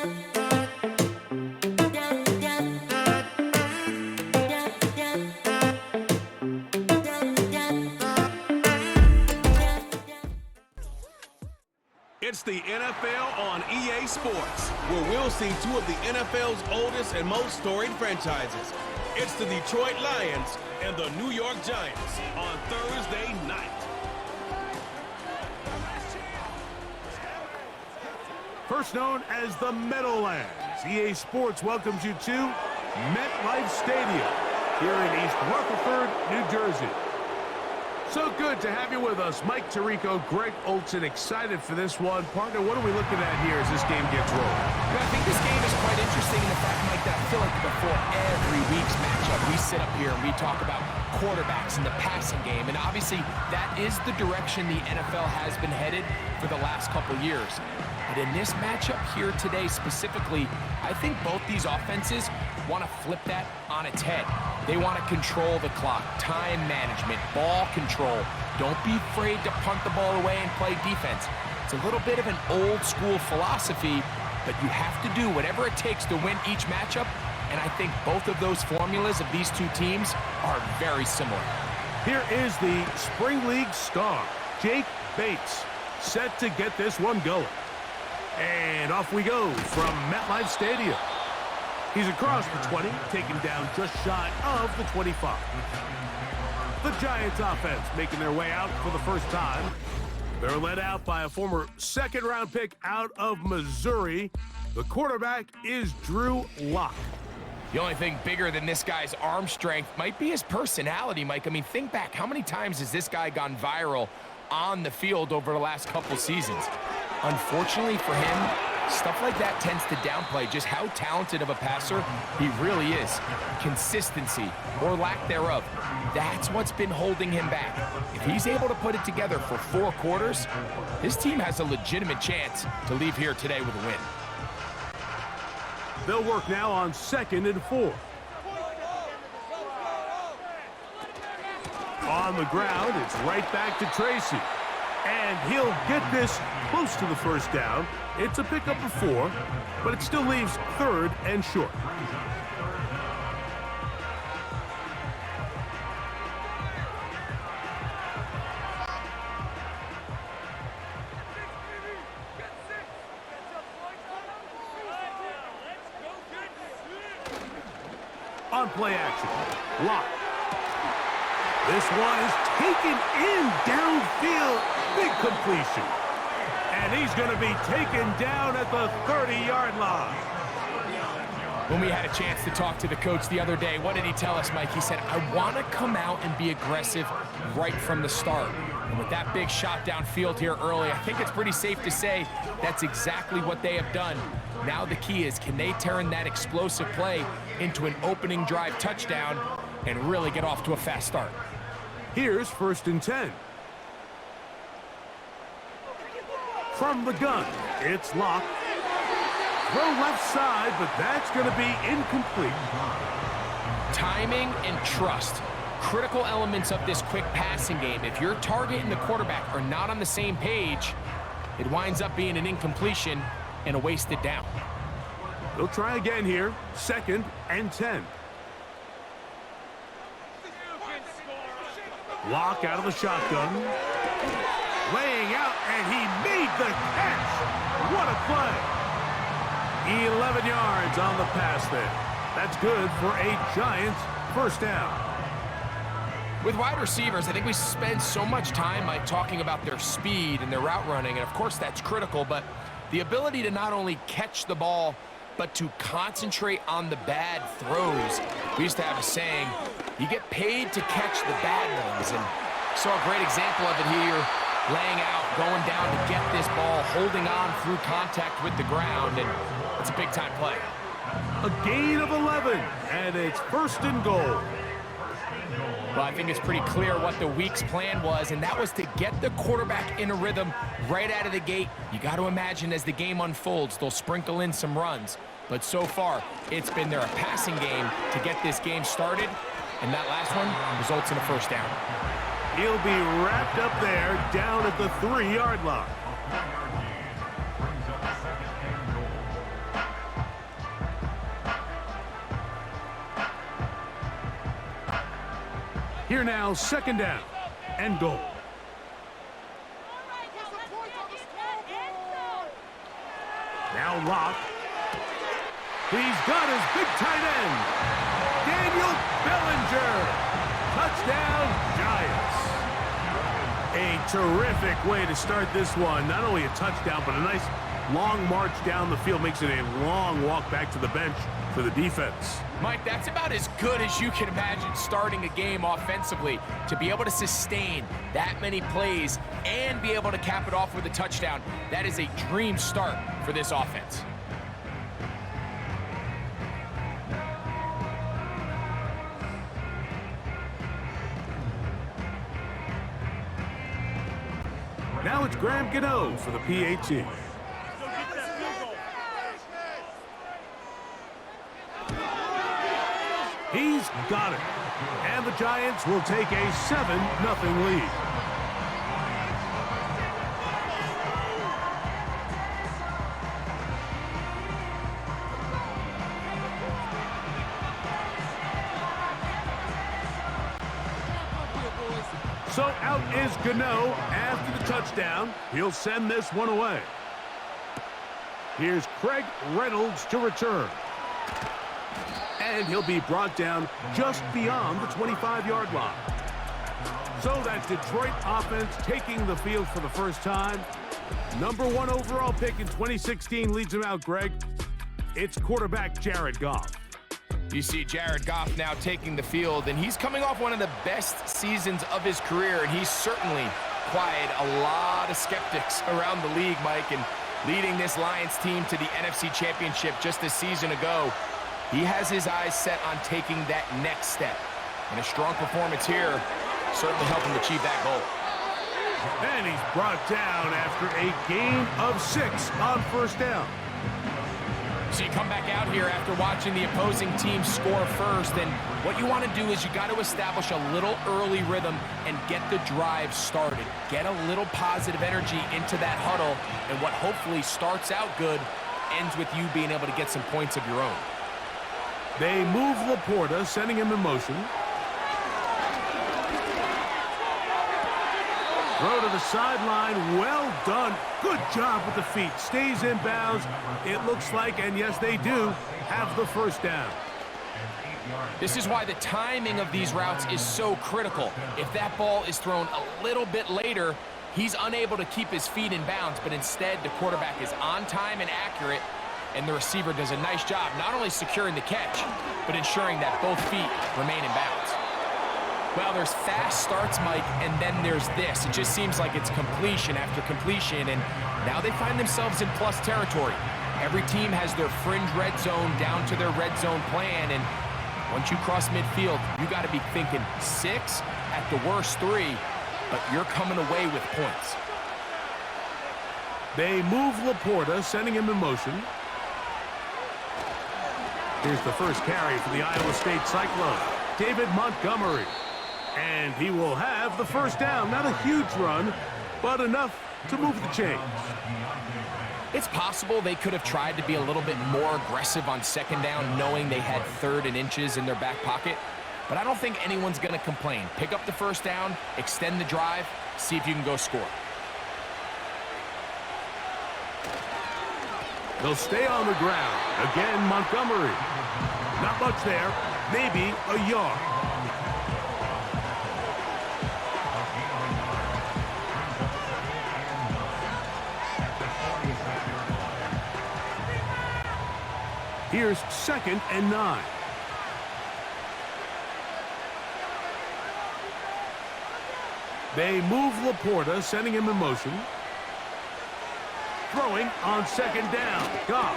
It's the NFL on EA Sports, where we'll see two of the NFL's oldest and most storied franchises. It's the Detroit Lions and the New York Giants on Thursday night. First known as the Meadowlands, EA Sports welcomes you to Metlife Stadium here in East Rutherford, New Jersey. So good to have you with us. Mike Tirico, Greg Olson, excited for this one. Partner, what are we looking at here as this game gets rolling? I think this game is quite interesting in the fact, Mike, that I feel like before every week's matchup, we sit up here and we talk about quarterbacks in the passing game. And obviously, that is the direction the NFL has been headed for the last couple years. But in this matchup here today specifically, I think both these offenses want to flip that on its head. They want to control the clock, time management, ball control. Don't be afraid to punt the ball away and play defense. It's a little bit of an old school philosophy, but you have to do whatever it takes to win each matchup. And I think both of those formulas of these two teams are very similar. Here is the Spring League star, Jake Bates, set to get this one going. And off we go from Metlife Stadium. He's across the 20, taken down just shy of the 25. The Giants offense making their way out for the first time. They're led out by a former second-round pick out of Missouri. The quarterback is Drew Lock. The only thing bigger than this guy's arm strength might be his personality, Mike. I mean, think back, how many times has this guy gone viral on the field over the last couple seasons? Unfortunately for him, stuff like that tends to downplay just how talented of a passer he really is. Consistency, or lack thereof, that's what's been holding him back. If he's able to put it together for 4 quarters, his team has a legitimate chance to leave here today with a win. They'll work now on 2nd and 4. On the ground, it's right back to Tracy. And he'll get this close to the first down. It's a pickup of 4, but it still leaves 3rd and short. On play action, Lock. This one is taken in downfield. Big completion. And he's going to be taken down at the 30-yard line. When we had a chance to talk to the coach the other day, what did he tell us, Mike? He said, I want to come out and be aggressive right from the start. And with that big shot downfield here early, I think it's pretty safe to say that's exactly what they have done. Now the key is, can they turn that explosive play into an opening drive touchdown and really get off to a fast start? Here's 1st and 10. From the gun, it's Lock. Throw left side, but that's going to be incomplete. Timing and trust, critical elements of this quick passing game. If your target and the quarterback are not on the same page, it winds up being an incompletion and a wasted down. They'll try again here, 2nd and 10. Lock out of the shotgun. Laying out, and he made the catch. What a play. 11 yards on the pass there. That's good for a Giants first down. With wide receivers, I think we spend so much time like talking about their speed and their route running, and of course that's critical, but the ability to not only catch the ball, but to concentrate on the bad throws. We used to have a saying, you get paid to catch the bad ones, and saw a great example of it here. Laying out, going down to get this ball, holding on through contact with the ground, and it's a big-time play. A gain of 11, and it's 1st and goal. Well, I think it's pretty clear what the week's plan was, and that was to get the quarterback in a rhythm right out of the gate. You got to imagine as the game unfolds, they'll sprinkle in some runs. But so far, it's been their passing game to get this game started, and that last one results in a first down. He'll be wrapped up there down at the 3-yard line. Here now, second down and goal. Now Locke. He's got his big tight end. Daniel Bellinger. Touchdown, Giants. A terrific way to start this one. Not only a touchdown, but a nice long march down the field. Makes it a long walk back to the bench for the defense. Mike, that's about as good as you can imagine starting a game offensively. To be able to sustain that many plays and be able to cap it off with a touchdown, that is a dream start for this offense. Now it's Graham Gano for the PAT. He's got it. And the Giants will take a 7-0 lead. So out is Gano after the touchdown. He'll send this one away. Here's Craig Reynolds to return. And he'll be brought down just beyond the 25-yard line. So that Detroit offense taking the field for the first time. Number 1 overall pick in 2016 leads him out, Greg. It's quarterback Jared Goff. You see Jared Goff now taking the field, and he's coming off one of the best seasons of his career, and he's certainly quieted a lot of skeptics around the league, Mike, and leading this Lions team to the NFC Championship just a season ago. He has his eyes set on taking that next step, and a strong performance here certainly helped him achieve that goal. And he's brought down after a gain of 6 on first down. So you come back out here after watching the opposing team score first, and what you want to do is you got to establish a little early rhythm and get the drive started. Get a little positive energy into that huddle, and what hopefully starts out good ends with you being able to get some points of your own. They move Laporta, sending him in motion. Throw to the sideline. Well done. Good job with the feet. Stays in bounds. It looks like, and yes, they do, have the first down. This is why the timing of these routes is so critical. If that ball is thrown a little bit later, he's unable to keep his feet in bounds, but instead the quarterback is on time and accurate, and the receiver does a nice job not only securing the catch, but ensuring that both feet remain in bounds. Well, there's fast starts, Mike, and then there's this. It just seems like it's completion after completion, and now they find themselves in plus territory. Every team has their fringe red zone down to their red zone plan, and once you cross midfield, you got to be thinking 6, at the worst 3, but you're coming away with points. They move Laporta, sending him in motion. Here's the first carry for the Iowa State Cyclone, David Montgomery. And he will have the first down. Not a huge run, but enough to move the chains. It's possible they could have tried to be a little bit more aggressive on second down, knowing they had 3rd and inches in their back pocket. But I don't think anyone's going to complain. Pick up the first down, extend the drive, see if you can go score. They'll stay on the ground. Again, Montgomery. Not much there. Maybe a yard. Here's 2nd and 9. They move Laporta, sending him in motion. Throwing on 2nd down. Goff.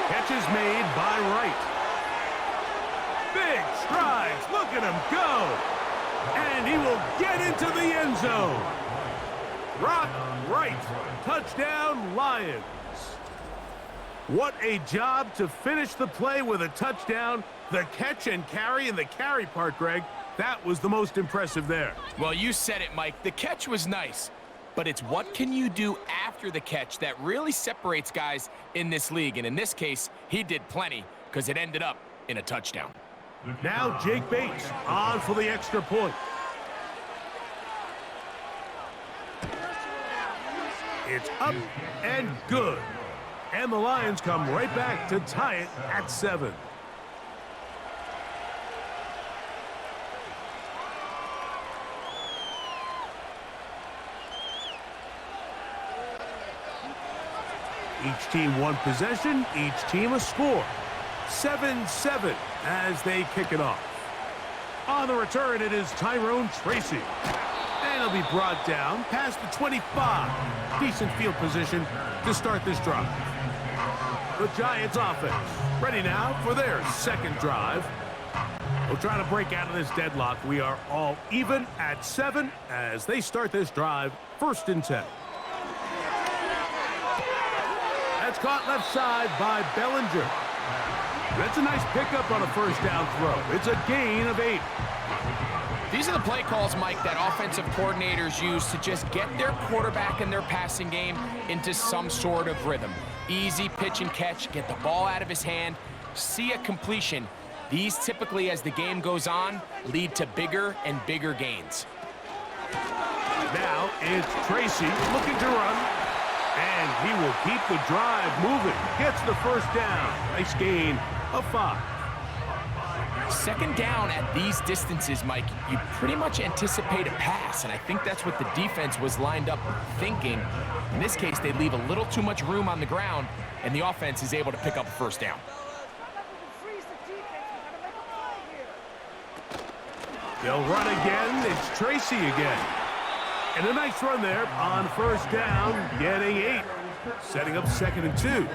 Catch is made by Wright. Big strides. Look at him go. And he will get into the end zone. Rock Wright. Touchdown, Lions. What a job to finish the play with a touchdown. The catch and carry, and the carry part, Greg, that was the most impressive there. Well, you said it, Mike. The catch was nice, but it's what can you do after the catch that really separates guys in this league. And in this case, he did plenty because it ended up in a touchdown. Now Jake Bates on for the extra point. It's up and good. And the Lions come right back to tie it at 7. Each team one possession, each team a score. 7-7 as they kick it off. On the return, it is Tyrone Tracy. And he'll be brought down past the 25. Decent field position to start this drive. The Giants offense ready now for their second drive. We'll try to break out of this deadlock. We are all even at 7 as they start this drive, 1st and 10. That's caught left side by Bellinger. That's a nice pickup on a first down throw. It's a gain of 8. These are the play calls, Mike, that offensive coordinators use to just get their quarterback and their passing game into some sort of rhythm. Easy pitch and catch, get the ball out of his hand, see a completion. These typically, as the game goes on, lead to bigger and bigger gains. Now it's Tracy looking to run. And he will keep the drive moving. Gets the first down. Nice gain of 5. Second down at these distances, Mike, you pretty much anticipate a pass, and I think that's what the defense was lined up thinking. In this case, they leave a little too much room on the ground, and the offense is able to pick up a first down. They'll run again. It's Tracy again. And a nice run there on first down, getting 8. Setting up 2nd and 2.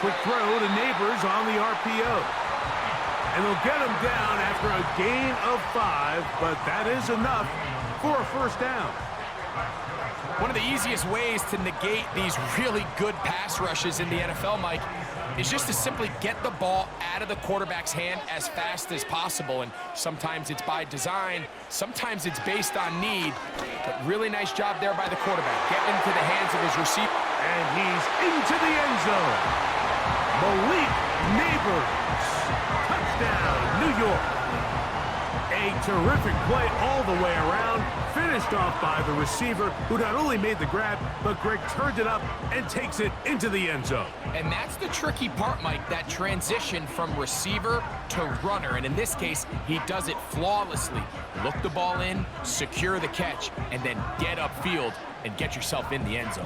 Quick throw to Neighbors on the RPO. And they'll get him down after a gain of 5, but that is enough for a first down. One of the easiest ways to negate these really good pass rushes in the NFL, Mike, is just to simply get the ball out of the quarterback's hand as fast as possible. And sometimes it's by design, sometimes it's based on need. But really nice job there by the quarterback, getting into the hands of his receiver. And he's into the end zone. Malik Neighbors. Touchdown, New York. A terrific play all the way around, finished off by the receiver, who not only made the grab, but Greg turned it up and takes it into the end zone. And that's the tricky part, Mike, that transition from receiver to runner. And in this case, he does it flawlessly. Look the ball in, secure the catch, and then get upfield and get yourself in the end zone.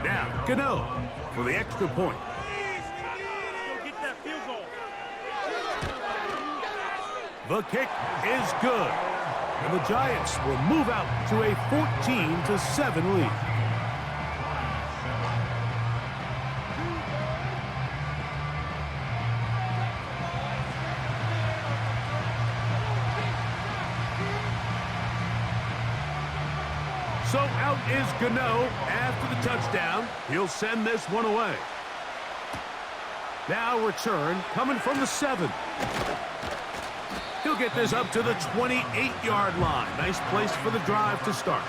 Now, Gano for the extra point. The kick is good. And the Giants will move out to a 14-7 lead. So out is Gano after the touchdown. He'll send this one away. Now return coming from the 7. He'll get this up to the 28-yard line. Nice place for the drive to start.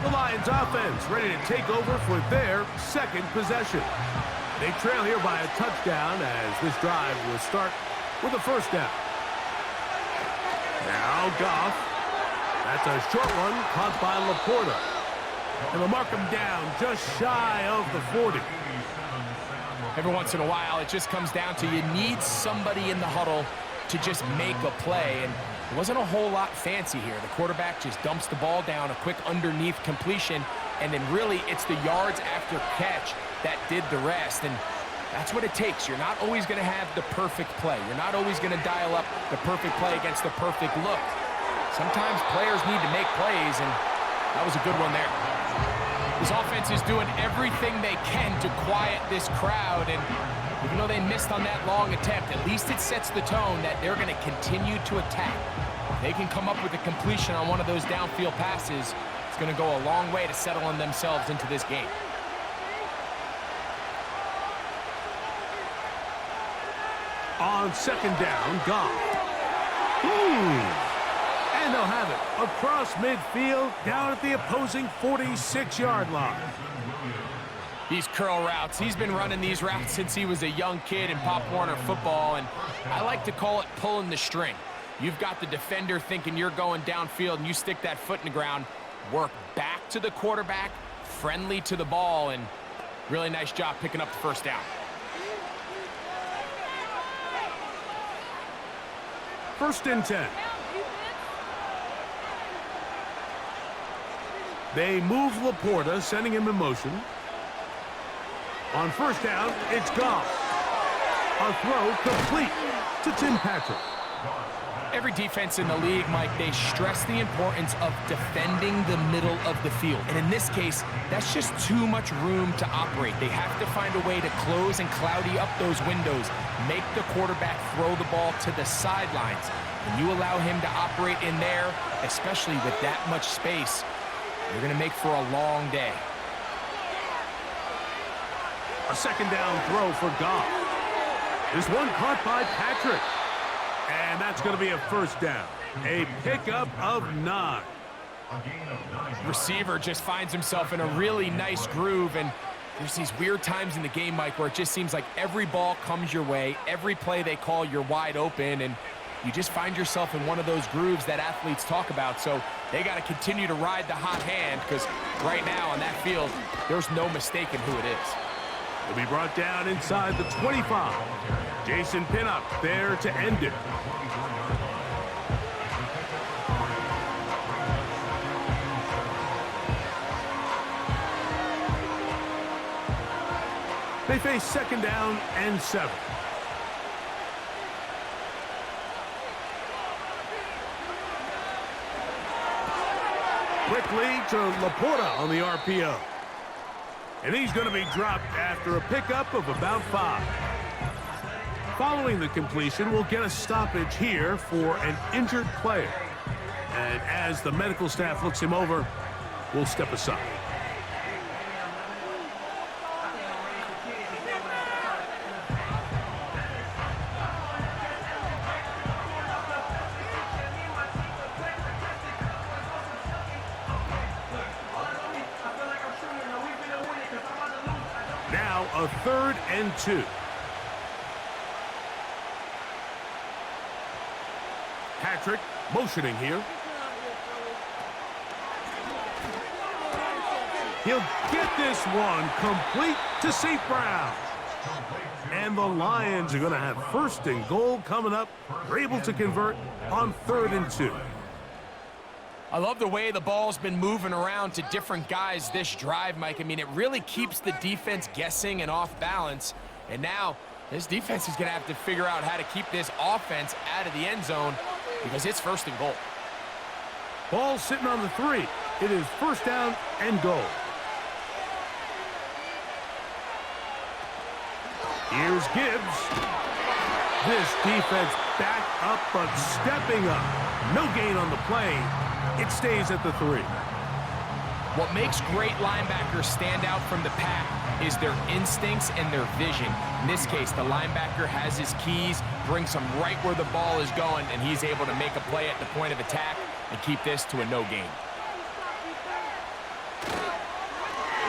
The Lions offense ready to take over for their second possession. They trail here by a touchdown as this drive will start with a first down. Now Goff. That's a short one caught by Laporta. And they'll mark him down just shy of the 40. Every once in a while, it just comes down to you need somebody in the huddle to just make a play. And it wasn't a whole lot fancy here. The quarterback just dumps the ball down, a quick underneath completion, and then really it's the yards after catch that did the rest. And that's what it takes. You're not always going to have the perfect play. You're not always going to dial up the perfect play against the perfect look. Sometimes players need to make plays, and that was a good one there. This offense is doing everything they can to quiet this crowd, and Even though they missed on that long attempt, at least it sets the tone that they're going to continue to attack. If they can come up with a completion on one of those downfield passes, it's going to go a long way to settling themselves into this game. On second down, Goff. And they'll have it across midfield down at the opposing 46-yard line. These curl routes, he's been running these routes since he was a young kid in Pop Warner football, and I like to call it pulling the string. You've got the defender thinking you're going downfield, and you stick that foot in the ground, work back to the quarterback, friendly to the ball, and really nice job picking up the first down. First and 10. They move Laporta, sending him in motion. On first down, it's Goff. A throw complete to Tim Patrick. Every defense in the league, Mike, they stress the importance of defending the middle of the field. And in this case, that's just too much room to operate. They have to find a way to close and cloudy up those windows, make the quarterback throw the ball to the sidelines. When you allow him to operate in there, especially with that much space, you're going to make for a long day. A second down throw for Goff. This one caught by Patrick. And that's going to be a first down. A pickup of 9. Receiver just finds himself in a really nice groove, and there's these weird times in the game, Mike, where it just seems like every ball comes your way, every play they call, you're wide open, and you just find yourself in one of those grooves that athletes talk about. So they got to continue to ride the hot hand, because right now on that field, there's no mistaking who it is. He'll be brought down inside the 25. Jason Pinnock there to end it. They face second down and 7. Quickly to Laporta on the RPO. And he's going to be dropped after a pickup of about 5. Following the completion, we'll get a stoppage here for an injured player. And as the medical staff looks him over, we'll step aside. Now a 3rd and 2. Patrick motioning here. He'll get this one complete to St. Brown. And the Lions are going to have 1st and goal coming up. They're able to convert on 3rd and 2. I love the way the ball's been moving around to different guys this drive, Mike. I mean, it really keeps the defense guessing and off balance. And now this defense is going to have to figure out how to keep this offense out of the end zone, because it's 1st and goal. Ball sitting on the 3. It is 1st down and goal. Here's Gibbs. This defense back up but stepping up. No gain on the play. It stays at the 3. What makes great linebackers stand out from the pack is their instincts and their vision. In this case, the linebacker has his keys, brings him right where the ball is going, and he's able to make a play at the point of attack and keep this to a no gain.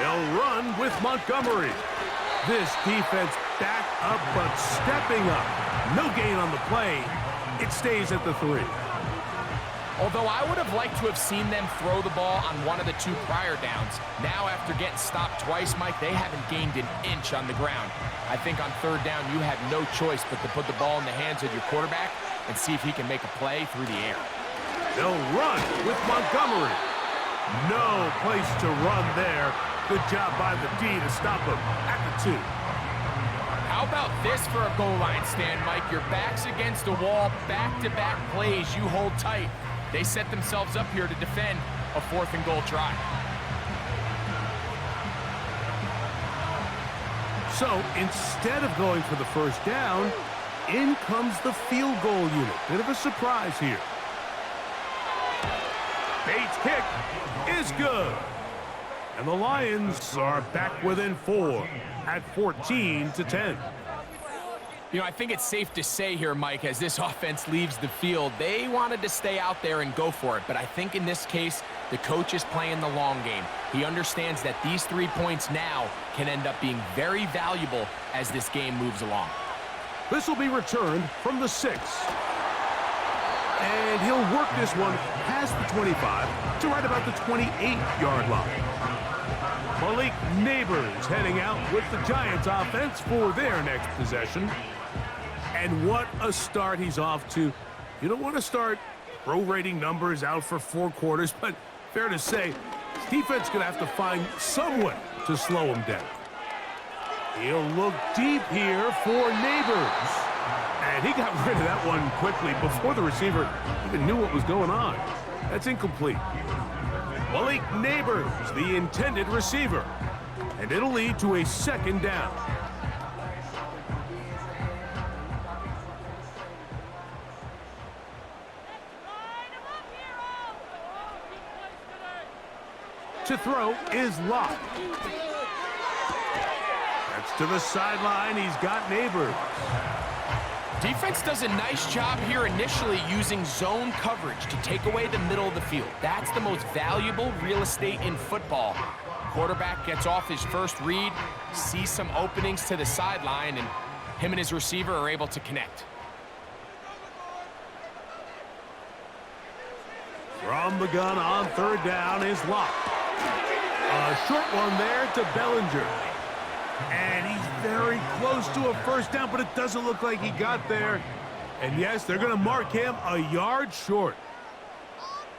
They'll run with Montgomery. This defense back up but stepping up. No gain on the play. It stays at the 3. Although I would have liked to have seen them throw the ball on one of the 2 prior downs. Now, after getting stopped twice, Mike, they haven't gained an inch on the ground. I think on 3rd down, you have no choice but to put the ball in the hands of your quarterback and see if he can make a play through the air. They'll run with Montgomery. No place to run there. Good job by the D to stop him at the 2. How about this for a goal line stand, Mike? Your back's against the wall, back-to-back plays you hold tight. They set themselves up here to defend a 4th and goal try. So instead of going for the first down, in comes the field goal unit. Bit of a surprise here. Bates' kick is good. And the Lions are back within 4 at 14-10. You know, I think it's safe to say here, Mike, as this offense leaves the field, they wanted to stay out there and go for it. But I think in this case, the coach is playing the long game. He understands that these 3 points now can end up being very valuable as this game moves along. This will be returned from the 6. And he'll work this one past the 25 to right about the 28-yard line. Malik Neighbors heading out with the Giants offense for their next possession. And what a start he's off to. You don't want to start prorating numbers out for 4 quarters, but fair to say, his defense is going to have to find some way to slow him down. He'll look deep here for Neighbors. And he got rid of that one quickly before the receiver even knew what was going on. That's incomplete. Malik Neighbors, the intended receiver. And it'll lead to a 2nd down. To throw is Locke. That's to the sideline. He's got Neighbors. Defense does a nice job here initially using zone coverage to take away the middle of the field. That's the most valuable real estate in football. Quarterback gets off his first read, sees some openings to the sideline, and him and his receiver are able to connect. From the gun on 3rd down is Locke. A short one there to Bellinger. And he's very close to a first down, but it doesn't look like he got there. And yes, they're going to mark him a yard short.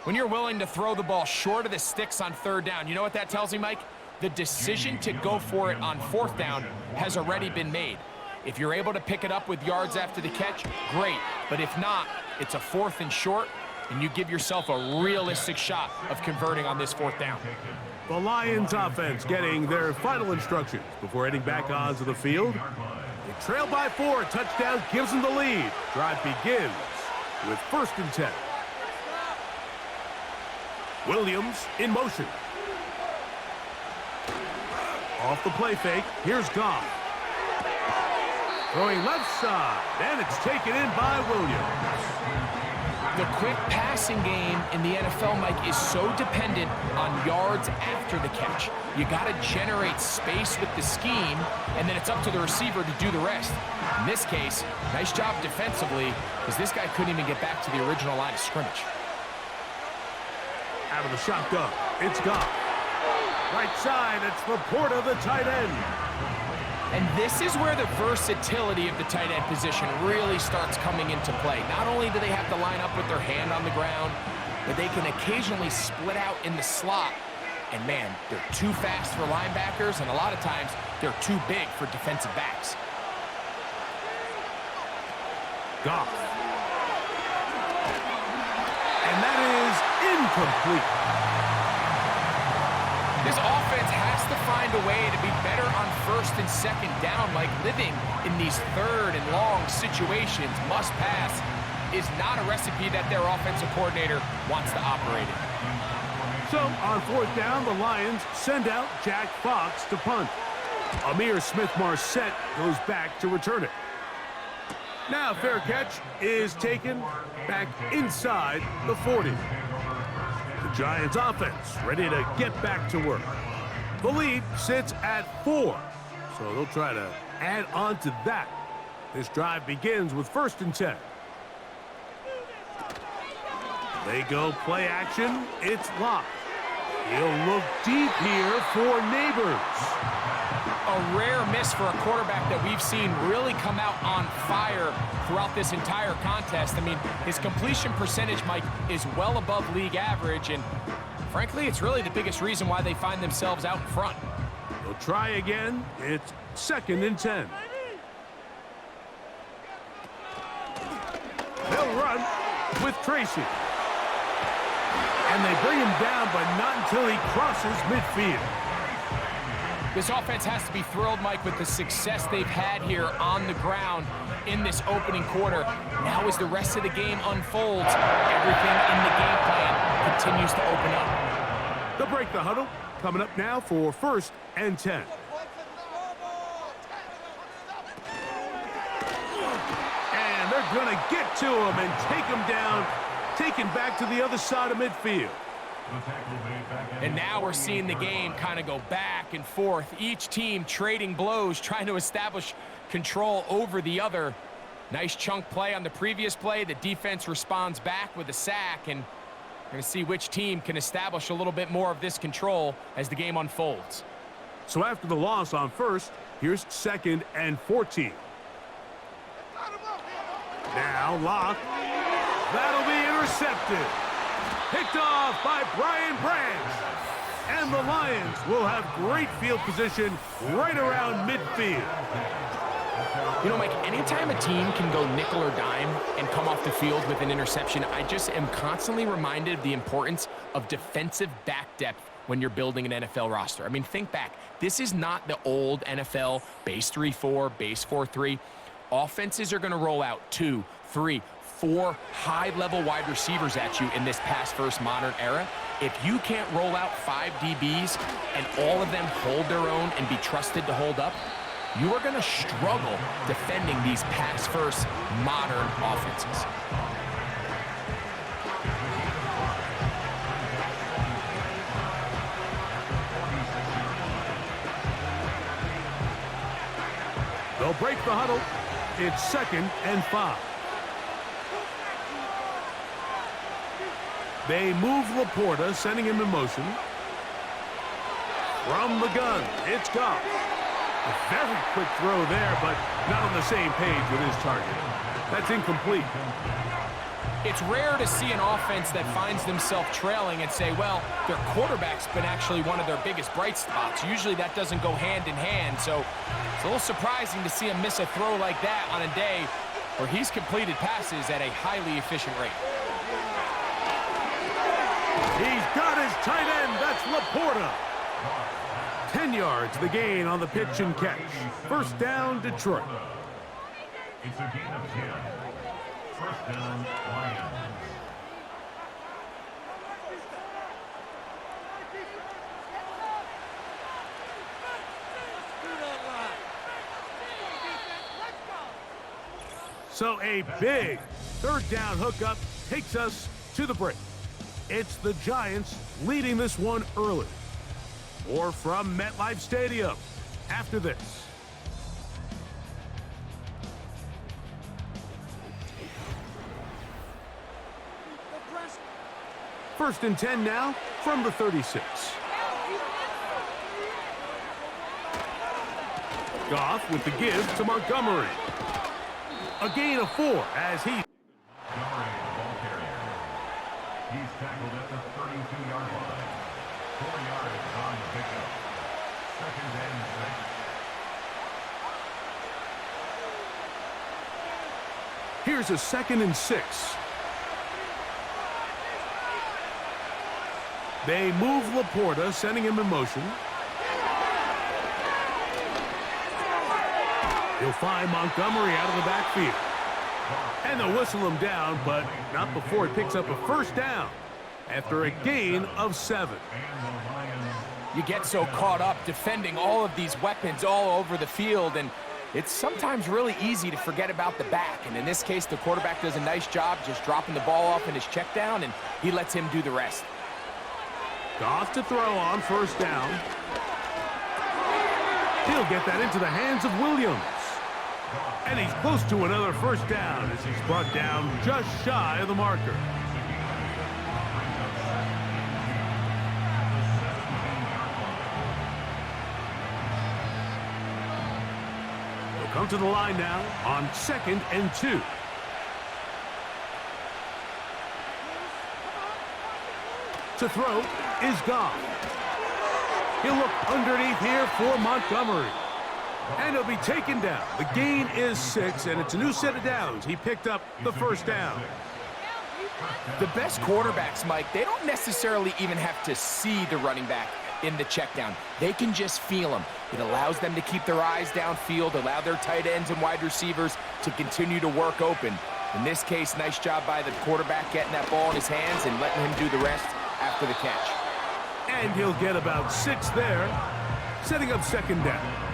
When you're willing to throw the ball short of the sticks on 3rd down, you know what that tells me, Mike? The decision to go for it on 4th down has already been made. If you're able to pick it up with yards after the catch, great. But if not, it's a 4th and short, and you give yourself a realistic shot of converting on this 4th down. The Lions offense getting their final instructions before heading back onto the field. They trail by 4. Touchdown gives them the lead. Drive begins with 1st and 10. Williams in motion. Off the play fake. Here's Goff. Throwing left side, and it's taken in by Williams. The quick passing game in the NFL, Mike, is so dependent on yards after the catch. You got to generate space with the scheme, and then it's up to the receiver to do the rest. In this case, nice job defensively, because this guy couldn't even get back to the original line of scrimmage. Out of the shotgun, it's Goff. Right side, it's Laporta, the tight end. And this is where the versatility of the tight end position really starts coming into play. Not only do they have to line up with their hand on the ground, but they can occasionally split out in the slot. And man, they're too fast for linebackers, and a lot of times they're too big for defensive backs. Goff. And that is incomplete. This offense has to find a way to be better on 1st and 2nd down, like living in these 3rd and long situations. Must pass is not a recipe that their offensive coordinator wants to operate in. So on 4th down, the Lions send out Jack Fox to punt. Amir Smith-Marset goes back to return it. Now fair catch is taken back inside the 40. The Giants offense ready to get back to work. The lead sits at 4, so they'll try to add on to that. This drive begins with 1st and 10. They go play action. It's Locke. He'll look deep here for Neighbors. A rare miss for a quarterback that we've seen really come out on fire throughout this entire contest. I mean, his completion percentage, Mike, is well above league average, and frankly, it's really the biggest reason why they find themselves out in front. They'll try again. It's 2nd and 10. They'll run with Tracy. And they bring him down, but not until he crosses midfield. This offense has to be thrilled, Mike, with the success they've had here on the ground in this opening quarter. Now as the rest of the game unfolds, everything in the game plan continues to open up. They'll break the huddle. Coming up now for 1st and 10. And they're going to get to him and take him down, taken back to the other side of midfield. And now we're seeing the game kind of go back and forth. Each team trading blows, trying to establish control over the other. Nice chunk play on the previous play. The defense responds back with a sack, and we're going to see which team can establish a little bit more of this control as the game unfolds. So after the loss on 1st, here's 2nd and 14. Now Locke. That'll be intercepted. Picked off by Brian Branch. And the Lions will have great field position right around midfield. You know, Mike, anytime a team can go nickel or dime and come off the field with an interception, I just am constantly reminded of the importance of defensive back depth when you're building an NFL roster. I mean, think back. This is not the old NFL base 3-4, base 4-3. Offenses are going to roll out 2, 3, 4 high-level wide receivers at you in this pass-first modern era. If you can't roll out 5 DBs and all of them hold their own and be trusted to hold up, you are going to struggle defending these pass-first modern offenses. They'll break the huddle. It's 2nd and 5. They move Laporta, sending him in motion. From the gun, it's Goff. A very quick throw there, but not on the same page with his target. That's incomplete. It's rare to see an offense that finds themselves trailing and say, well, their quarterback's been actually one of their biggest bright spots. Usually that doesn't go hand in hand, so it's a little surprising to see him miss a throw like that on a day where he's completed passes at a highly efficient rate. He's got his tight end. That's Laporta. 10 yards the gain on the pitch and catch. 1st down, Detroit. It's a gain of 10. 1st down, Lions. So a big 3rd down hookup takes us to the break. It's the Giants leading this one early. More from Metlife Stadium after this. 1st and 10 now from the 36. Goff with the give to Montgomery. A gain of 4 as he... He's tackled at the 32-yard line. 4 yards on the pickup. 2nd and 6. Here's a 2nd and 6. They move Laporta, sending him in motion. He'll find Montgomery out of the backfield. And they'll whistle him down, but not before he picks up a 1st down after a gain of 7. You get so caught up defending all of these weapons all over the field, and it's sometimes really easy to forget about the back. And in this case, the quarterback does a nice job just dropping the ball off in his check down, and he lets him do the rest. Goff to throw on 1st down. He'll get that into the hands of Williams. And he's close to another 1st down as he's brought down just shy of the marker. He'll come to the line now on 2nd and 2. To throw is Goff. He'll look underneath here for Montgomery. And he'll be taken down. The gain is 6, and it's a new set of downs. He picked up the 1st down. The best quarterbacks, Mike, they don't necessarily even have to see the running back. in the check down. They can just feel him. It allows them to keep their eyes downfield, allow their tight ends and wide receivers to continue to work open. In this case, nice job by the quarterback getting that ball in his hands and letting him do the rest after the catch. And he'll get about 6 there, setting up second down.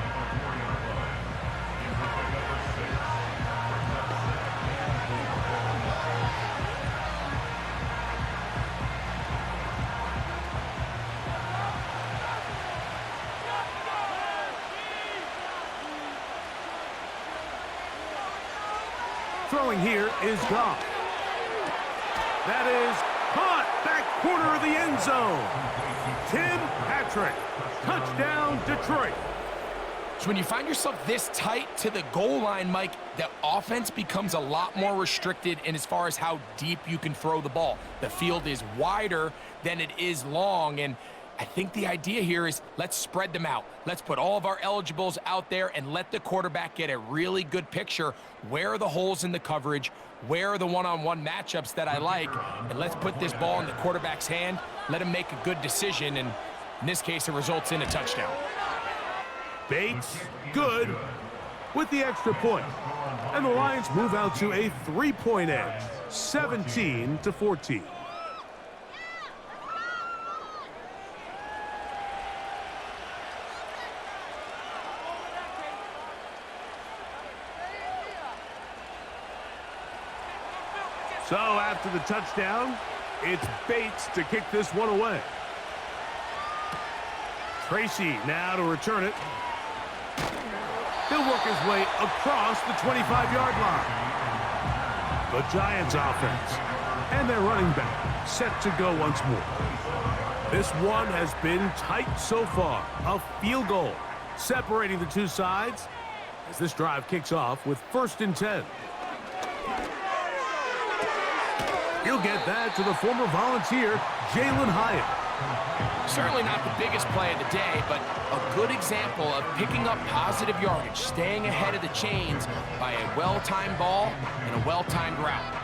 Throwing here is Goff. That is caught back corner of the end zone. Tim Patrick. Touchdown, Detroit. So when you find yourself this tight to the goal line, Mike, the offense becomes a lot more restricted in as far as how deep you can throw the ball. The field is wider than it is long, and I think the idea here is let's spread them out. Let's put all of our eligibles out there and let the quarterback get a really good picture. Where are the holes in the coverage? Where are the one-on-one matchups that I like? And let's put this ball in the quarterback's hand. Let him make a good decision, and in this case, it results in a touchdown. Bates, good, with the extra point. And the Lions move out to a 3-point edge, 17-14. So after the touchdown, it's Bates to kick this one away. Tracy now to return it. He'll work his way across the 25-yard line. The Giants offense and their running back set to go once more. This one has been tight so far. A field goal separating the two sides as this drive kicks off with 1st and 10. He'll get that to the former Volunteer, Jalen Hyatt. Certainly not the biggest play of the day, but a good example of picking up positive yardage, staying ahead of the chains by a well-timed ball and a well-timed route.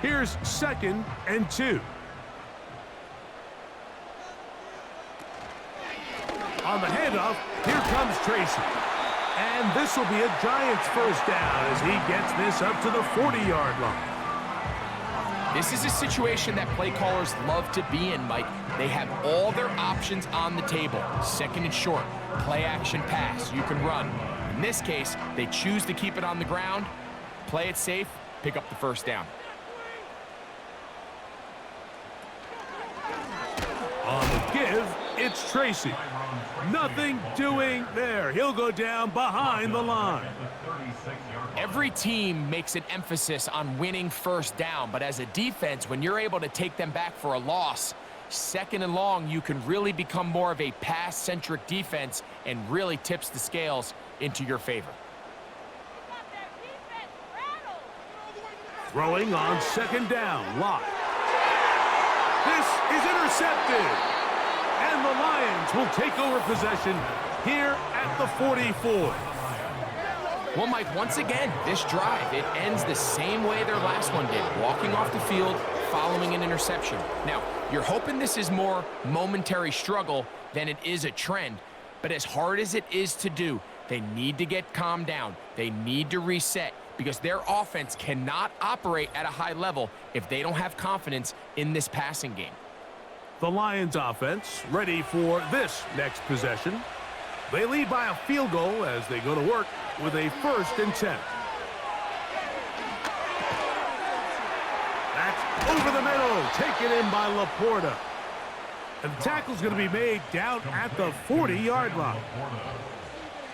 Here's 2nd and 2. On the handoff, here comes Tracy. And this will be a Giants first down as he gets this up to the 40-yard line. This is a situation that play callers love to be in, Mike. They have all their options on the table. 2nd and short, play action pass, you can run. In this case, they choose to keep it on the ground, play it safe, pick up the first down. On the give, it's Tracy. Nothing doing there. He'll go down behind the line. Every team makes an emphasis on winning first down, but as a defense, when you're able to take them back for a loss, 2nd and long, you can really become more of a pass-centric defense and really tips the scales into your favor. Throwing on 2nd down, Lott. This is intercepted. And the Lions will take over possession here at the 44. Well, Mike, once again, this drive, it ends the same way their last one did, walking off the field, following an interception. Now, you're hoping this is more momentary struggle than it is a trend, but as hard as it is to do, they need to get calmed down. They need to reset because their offense cannot operate at a high level if they don't have confidence in this passing game. The Lions offense ready for this next possession. They lead by a field goal as they go to work with a 1st and 10. That's over the middle, taken in by Laporta. And the tackle's going to be made down at the 40-yard line.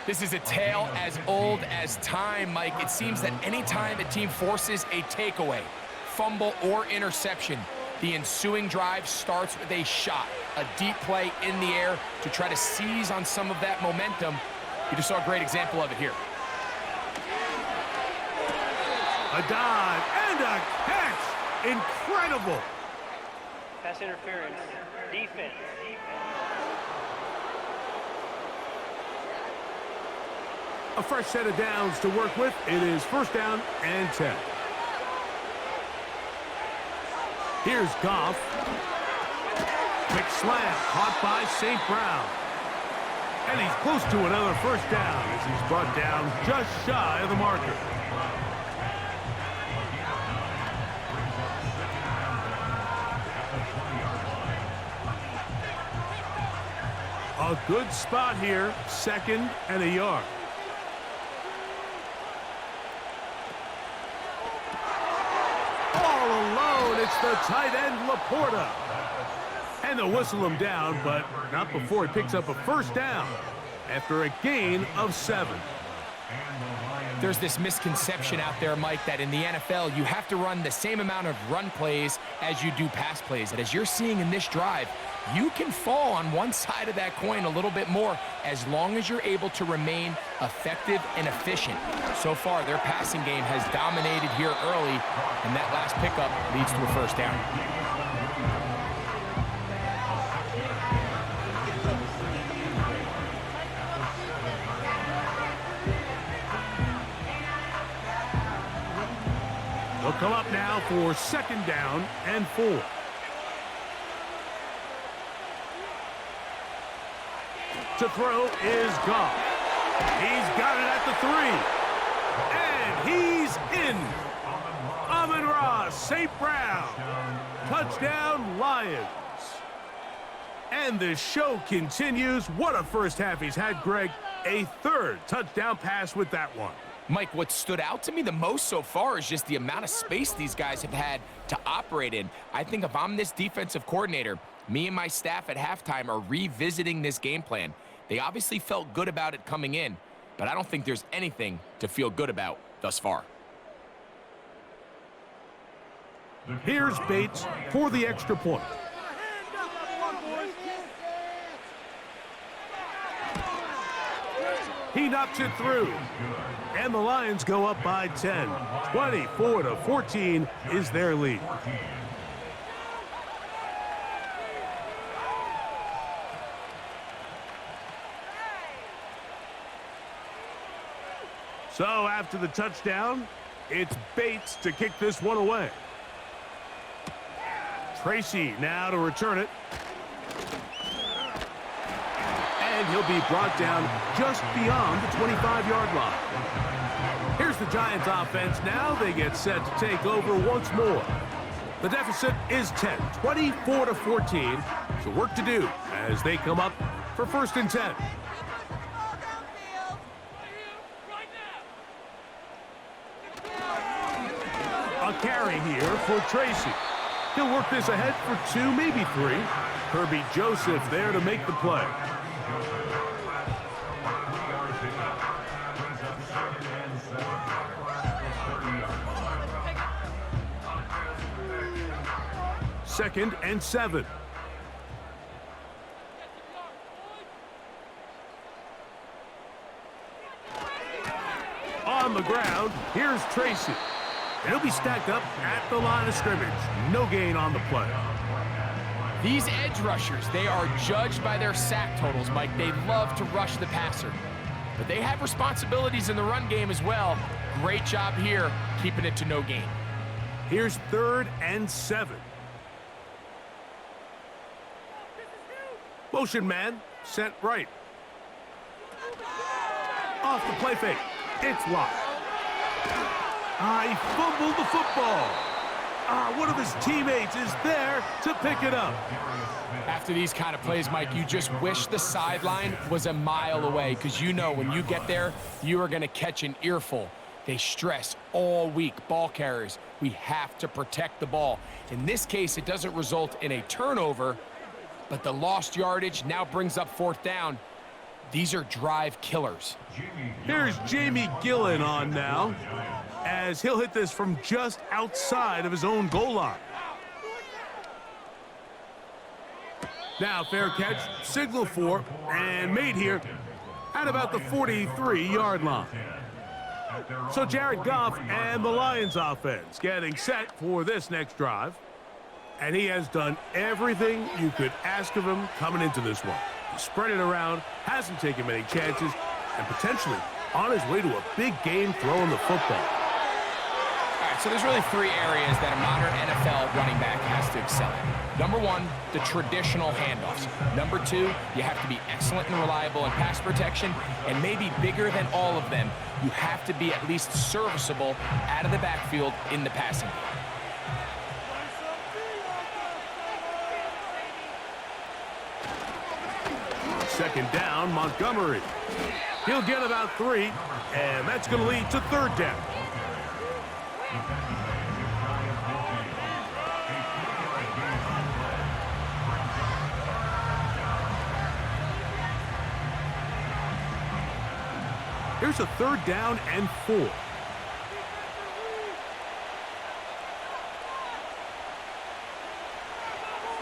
This is a tale as old as time, Mike. It seems that any time a team forces a takeaway, fumble, or interception, the ensuing drive starts with a shot, a deep play in the air to try to seize on some of that momentum. You just saw a great example of it here. A dive and a catch. Incredible. Pass interference. Defense. A fresh set of downs to work with. It is 1st down and 10. Here's Goff. Quick slam, caught by St. Brown. And he's close to another first down as he's brought down just shy of the marker. A good spot here, 2nd and a yard. All alone, it's the tight end, Laporta. And they'll whistle him down, but not before he picks up a first down after a gain of 7. There's this misconception out there, Mike, that in the NFL, you have to run the same amount of run plays as you do pass plays. And as you're seeing in this drive, you can fall on one side of that coin a little bit more as long as you're able to remain effective and efficient. So far, their passing game has dominated here early, and that last pickup leads to a first down. They'll come up now for 2nd down and 4. To throw is Goff. He's got it at the 3. And he's in. Amon-Ra St. Brown. Touchdown, Lions. And the show continues. What a first half he's had, Greg. A 3rd touchdown pass with that one. Mike, what stood out to me the most so far is just the amount of space these guys have had to operate in. I think if I'm this defensive coordinator, me and my staff at halftime are revisiting this game plan. They obviously felt good about it coming in, but I don't think there's anything to feel good about thus far. Here's Bates for the extra point. He knocks it through. And the Lions go up by 10. 24-14 is their lead. So after the touchdown, it's Bates to kick this one away. Tracy now to return it. And he'll be brought down just beyond the 25-yard line. Here's the Giants offense now. They get set to take over once more. The deficit is 10, 24-14. So work to do as they come up for 1st and 10. A carry here for Tracy. He'll work this ahead for 2, maybe 3. Kirby Joseph there to make the play. Second and 7. On the ground, here's Tracy. He'll be stacked up at the line of scrimmage. No gain on the play. These edge rushers, they are judged by their sack totals, Mike. They love to rush the passer. But they have responsibilities in the run game as well. Great job here, keeping it to no gain. Here's 3rd and 7. Motion man, sent right. Off the play fake. It's locked. He fumbled the football. One of his teammates is there to pick it up. After these kind of plays, Mike, you just wish the sideline was a mile away because you know when you get there, you are going to catch an earful. They stress all week, ball carriers. We have to protect the ball. In this case, it doesn't result in a turnover, but the lost yardage now brings up 4th down. These are drive killers. Here's Jamie Gillen on now, as he'll hit this from just outside of his own goal line. Now fair catch, signal for, and made here at about the 43-yard line. So Jared Goff and the Lions offense getting set for this next drive. And he has done everything you could ask of him coming into this one. He spread it around, hasn't taken many chances, and potentially on his way to a big game throwing the football. All right, right, so there's really three areas that a modern NFL running back has to excel in. Number one, the traditional handoffs. Number two, you have to be excellent and reliable in pass protection. And maybe bigger than all of them, you have to be at least serviceable out of the backfield in the passing game. Second down, Montgomery. He'll get about 3, and that's going to lead to third down. Here's a third down and 4.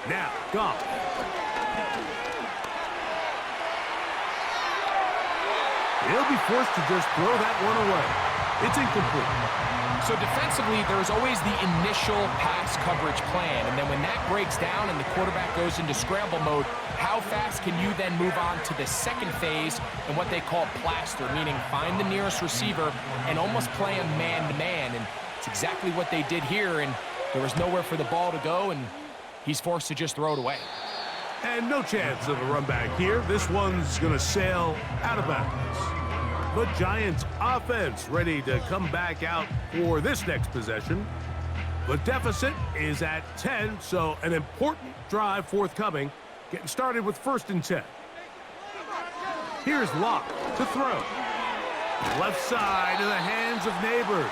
Now, Goff. He'll be forced to just throw that one away. It's incomplete. So defensively, there's always the initial pass coverage plan, and then when that breaks down and the quarterback goes into scramble mode, how fast can you then move on to the second phase and what they call plaster, meaning find the nearest receiver and almost play a man-to-man, and it's exactly what they did here, and there was nowhere for the ball to go, and he's forced to just throw it away. And no chance of a run back here. This one's going to sail out of bounds. The Giants offense ready to come back out for this next possession. The deficit is at 10, so an important drive forthcoming. Getting started with 1st and 10. Here's Locke to throw. Left side in the hands of Neighbors.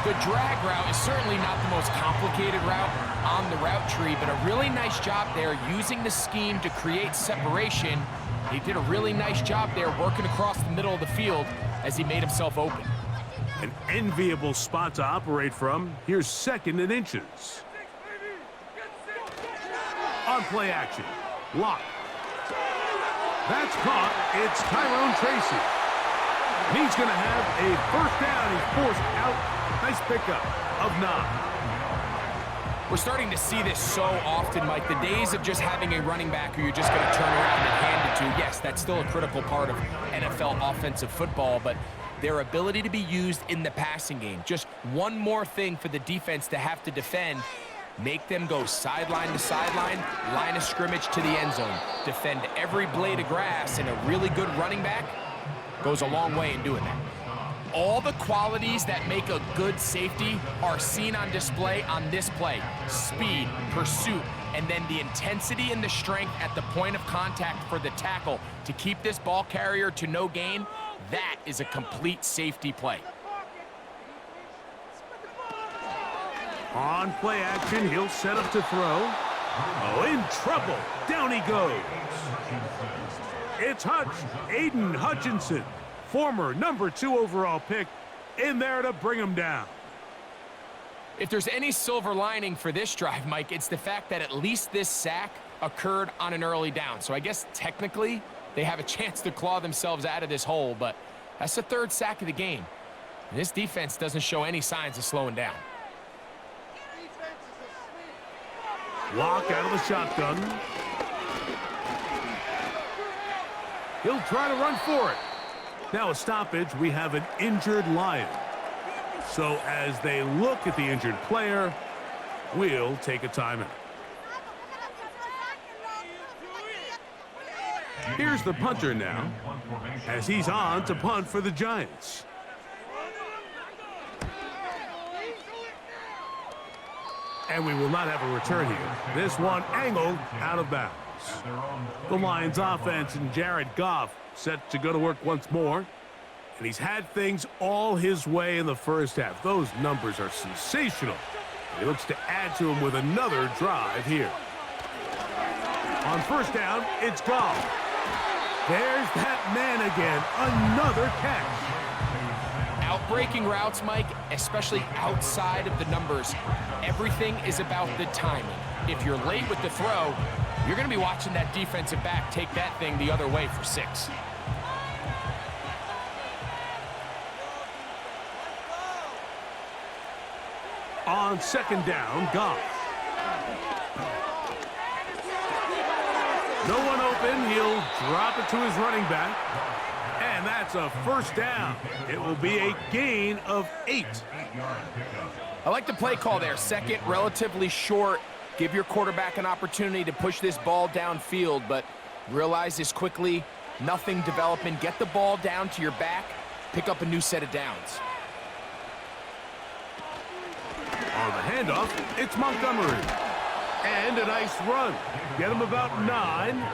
The drag route is certainly not the most complicated route on the route tree, but a really nice job there using the scheme to create separation. He did a really nice job there working across the middle of the field as he made himself open. An enviable spot to operate from. Here's 2nd and inches. On play action, Locke. That's caught. It's Tyrone Tracy. And he's going to have a first down. He's forced out. Nice pickup of 9. We're starting to see this so often, Mike. The days of just having a running back who you're just going to turn around and hand it to, yes, that's still a critical part of NFL offensive football, but their ability to be used in the passing game. Just one more thing for the defense to have to defend. Make them go sideline to sideline, line of scrimmage to the end zone. Defend every blade of grass, and a really good running back goes a long way in doing that. All the qualities that make a good safety are seen on display on this play. Speed, pursuit, and then the intensity and the strength at the point of contact for the tackle to keep this ball carrier to no gain. That is a complete safety play. On play action, he'll set up to throw. Oh, in trouble. Down he goes. It's Hutch, Aiden Hutchinson. Former number 2 overall pick in there to bring him down. If there's any silver lining for this drive, Mike, it's the fact that at least this sack occurred on an early down. So I guess technically they have a chance to claw themselves out of this hole, but that's the 3rd sack of the game. And this defense doesn't show any signs of slowing down. Locke out of the shotgun. He'll try to run for it. Now a stoppage, we have an injured Lion. So as they look at the injured player, we'll take a timeout. Here's the punter now, as he's on to punt for the Giants. And we will not have a return here. This one angled out of bounds. The Lions offense and Jared Goff set to go to work once more. And he's had things all his way in the first half. Those numbers are sensational. He looks to add to them with another drive here. On first down, it's Goff. There's that man again. Another catch. Outbreaking routes, Mike, especially outside of the numbers, everything is about the timing. If you're late with the throw, you're going to be watching that defensive back take that thing the other way for 6. On second down, Goff. No one open. He'll drop it to his running back. And that's a first down. It will be a gain of 8. I like the play call there. Second, relatively short. Give your quarterback an opportunity to push this ball downfield, but realize this quickly. Nothing developing. Get the ball down to your back. Pick up a new set of downs. On the handoff, it's Montgomery. And a nice run. Get him about 9.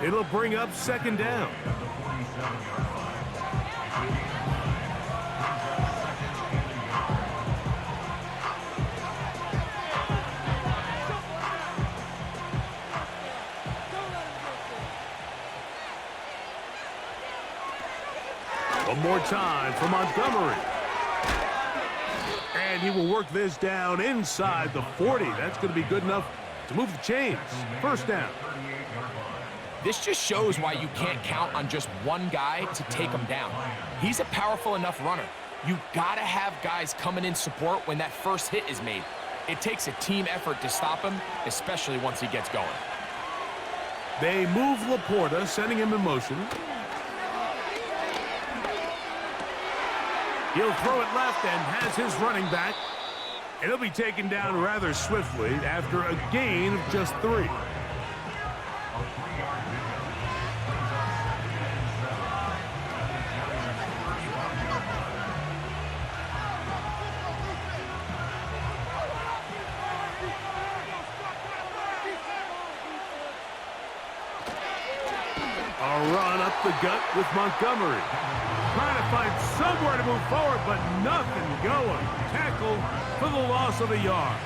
It'll bring up second down. One more time for Montgomery. And he will work this down inside the 40. That's going to be good enough to move the chains. First down. This just shows why you can't count on just one guy to take him down. He's a powerful enough runner. You got to have guys coming in support when that first hit is made. It takes a team effort to stop him, especially once he gets going. They move Laporta, sending him in motion. He'll throw it left and has his running back. It'll be taken down rather swiftly after a gain of just 3. A run up the gut with Montgomery. Trying to find somewhere to move forward, but nothing going. Tackled for the loss of a yard.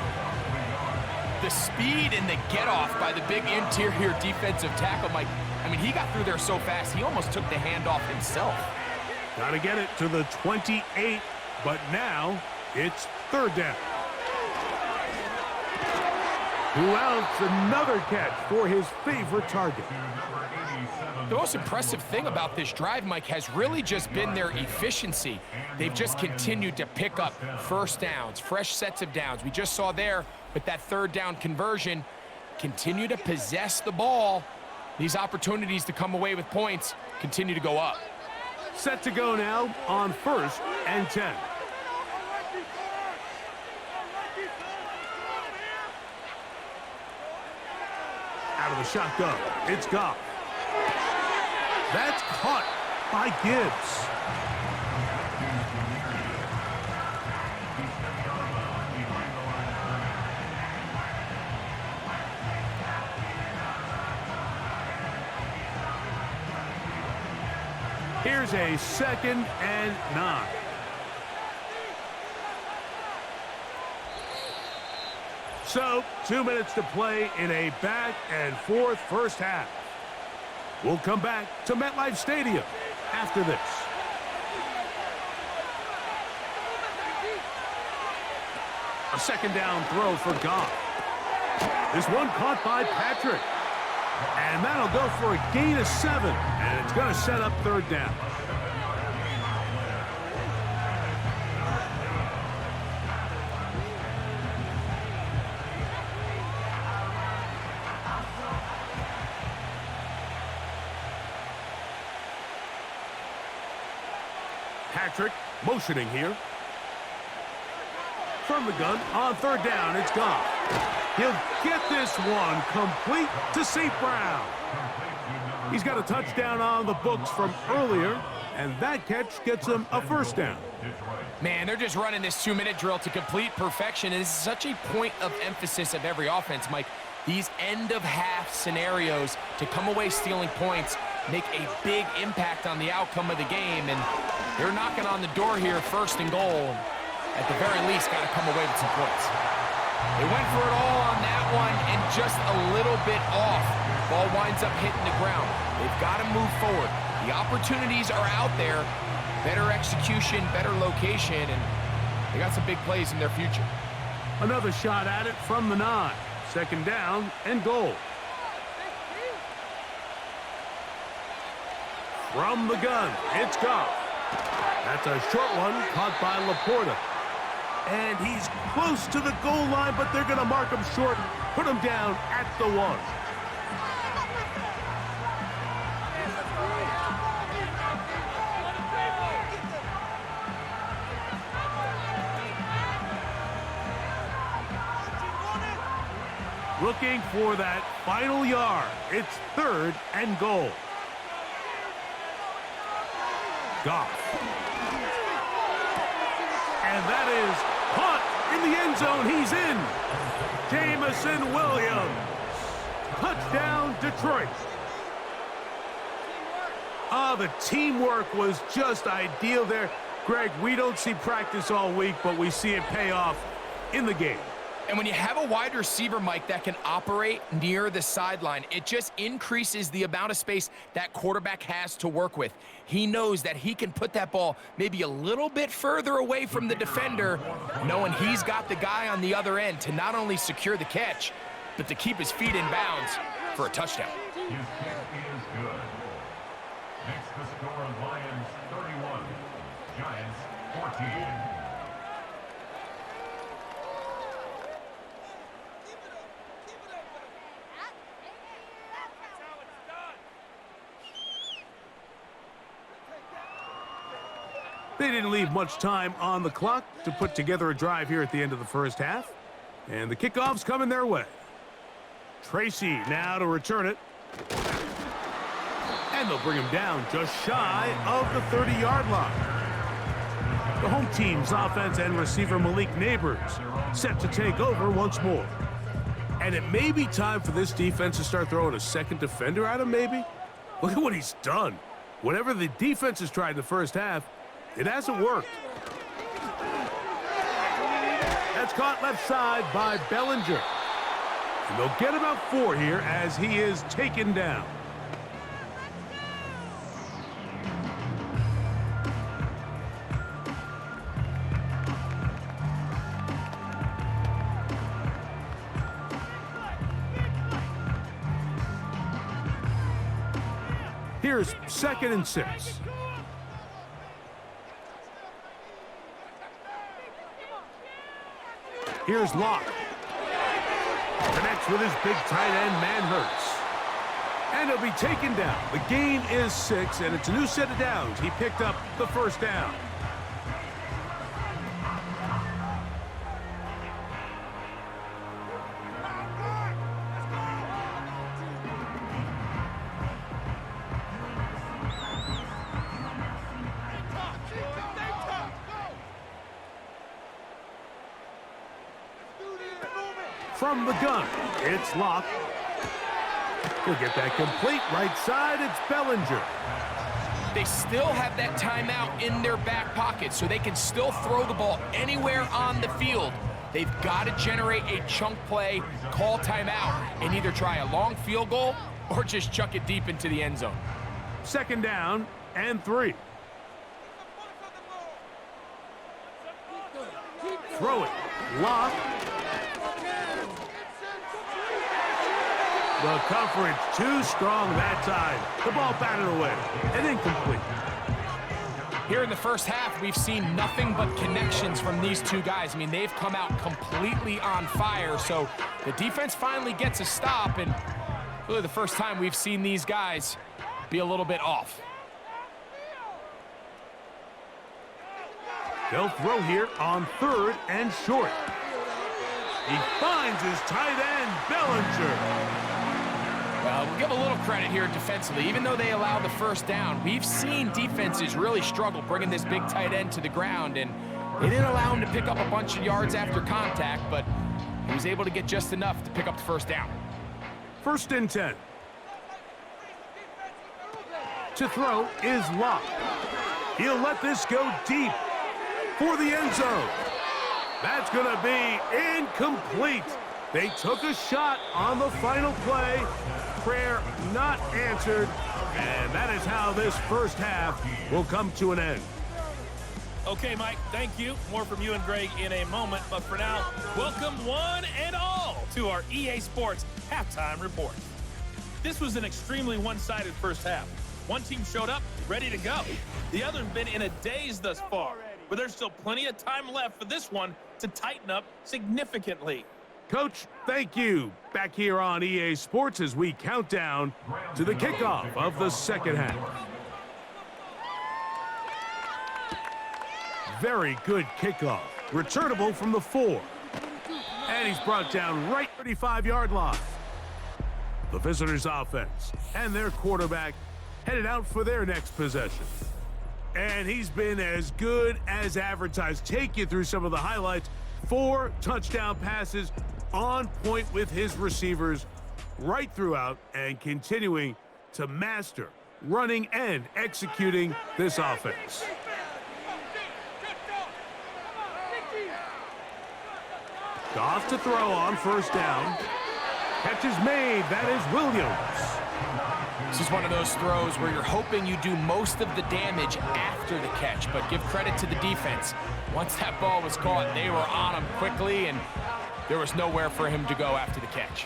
The speed and the get-off by the big interior defensive tackle, Mike. I mean, he got through there so fast, he almost took the handoff himself. Got to get it to the 28, but now it's third down. Who else? Another catch for his favorite target. The most impressive thing about this drive, Mike, has really just been their efficiency. They've just continued to pick up first downs, fresh sets of downs. We just saw there with that third down conversion, continue to possess the ball. These opportunities to come away with points continue to go up. Set to go now on 1st and 10. Out of the shotgun, it's Goff. That's caught by Gibbs. Here's a 2nd and 9. So, 2 minutes to play in a back-and-forth first half. We'll come back to Metlife Stadium after this. A second down throw for Goff. This one caught by Patrick. And that'll go for a gain of 7. And it's going to set up third down. Patrick motioning here. From the gun on third down, it's Goff. He'll get this one complete to St. Brown. He's got a touchdown on the books from earlier, and that catch gets him a first down. Man, they're just running this 2-minute drill to complete perfection. And this is such a point of emphasis of every offense, Mike. These end-of-half scenarios to come away stealing points make a big impact on the outcome of the game. And they're knocking on the door here, 1st and goal. At the very least, got to come away with some points. They went for it all on that one and just a little bit off. Ball winds up hitting the ground. They've got to move forward. The opportunities are out there. Better execution, better location, and they got some big plays in their future. Another shot at it from the 9. 2nd down and goal. From the gun, it's Goff. That's a short one caught by Laporta. And he's close to the goal line, but they're going to mark him short, put him down at the 1. looking for that final yard. It's 3rd and goal. Goff. And that is caught in the end zone. He's in. Jamison Williams. Touchdown, Detroit. The teamwork was just ideal there. Greg, we don't see practice all week, but we see it pay off in the game. And when you have a wide receiver, Mike, that can operate near the sideline, it just increases the amount of space that quarterback has to work with. He knows that he can put that ball maybe a little bit further away from the defender, knowing he's got the guy on the other end to not only secure the catch, but to keep his feet in bounds for a touchdown. His kick is good. Makes the score Lions 31, Giants 14. They didn't leave much time on the clock to put together a drive here at the end of the first half. And the kickoff's coming their way. Tracy now to return it. And they'll bring him down just shy of the 30-yard line. The home team's offense and receiver Malik Neighbors set to take over once more. And it may be time for this defense to start throwing a second defender at him, maybe. Look at what he's done. Whatever the defense has tried in the first half, it hasn't worked. That's caught left side by Bellinger. And they'll get about 4 here as he is taken down. Here's 2nd and 6. Here's Locke. Connects with his big tight end, Manhurts. And he'll be taken down. The gain is 6, and it's a new set of downs. He picked up the first down. From the gun, it's Locke. He'll get that complete right side. It's Bellinger. They still have that timeout in their back pocket, so they can still throw the ball anywhere on the field. They've got to generate a chunk play, call timeout, and either try a long field goal or just chuck it deep into the end zone. 2nd down and 3. Throw it. Locke. The coverage too strong that time. The ball batted away and incomplete. Here in the first half, we've seen nothing but connections from these two guys. I mean, they've come out completely on fire, so the defense finally gets a stop, and really the first time we've seen these guys be a little bit off. They'll throw here on 3rd and short. He finds his tight end, Bellinger. We'll give a little credit here defensively. Even though they allow the first down, we've seen defenses really struggle bringing this big tight end to the ground, and they didn't allow him to pick up a bunch of yards after contact, but he was able to get just enough to pick up the first down. 1st and 10. To throw is Locke. He'll let this go deep for the end zone. That's going to be incomplete. They took a shot on the final play. Prayer not answered. And that is how this first half will come to an end. Okay, Mike, thank you. More from you and Greg in a moment. But for now, welcome one and all to our EA Sports Halftime Report. This was an extremely one-sided first half. One team showed up, ready to go. The other has been in a daze thus far. But there's still plenty of time left for this one to tighten up significantly. Coach, thank you. Back here on EA Sports as we count down to the kickoff of the second half. Very good kickoff. Returnable from the 4. And he's brought down right 35-yard line. The visitors' offense and their quarterback headed out for their next possession. And he's been as good as advertised. Take you through some of the highlights. 4 touchdown passes on point with his receivers right throughout and continuing to master running and executing this offense. Goff to throw on first down. Catch is made. That is Williams. This is one of those throws where you're hoping you do most of the damage after the catch, but give credit to the defense. Once that ball was caught, they were on him quickly, and there was nowhere for him to go after the catch.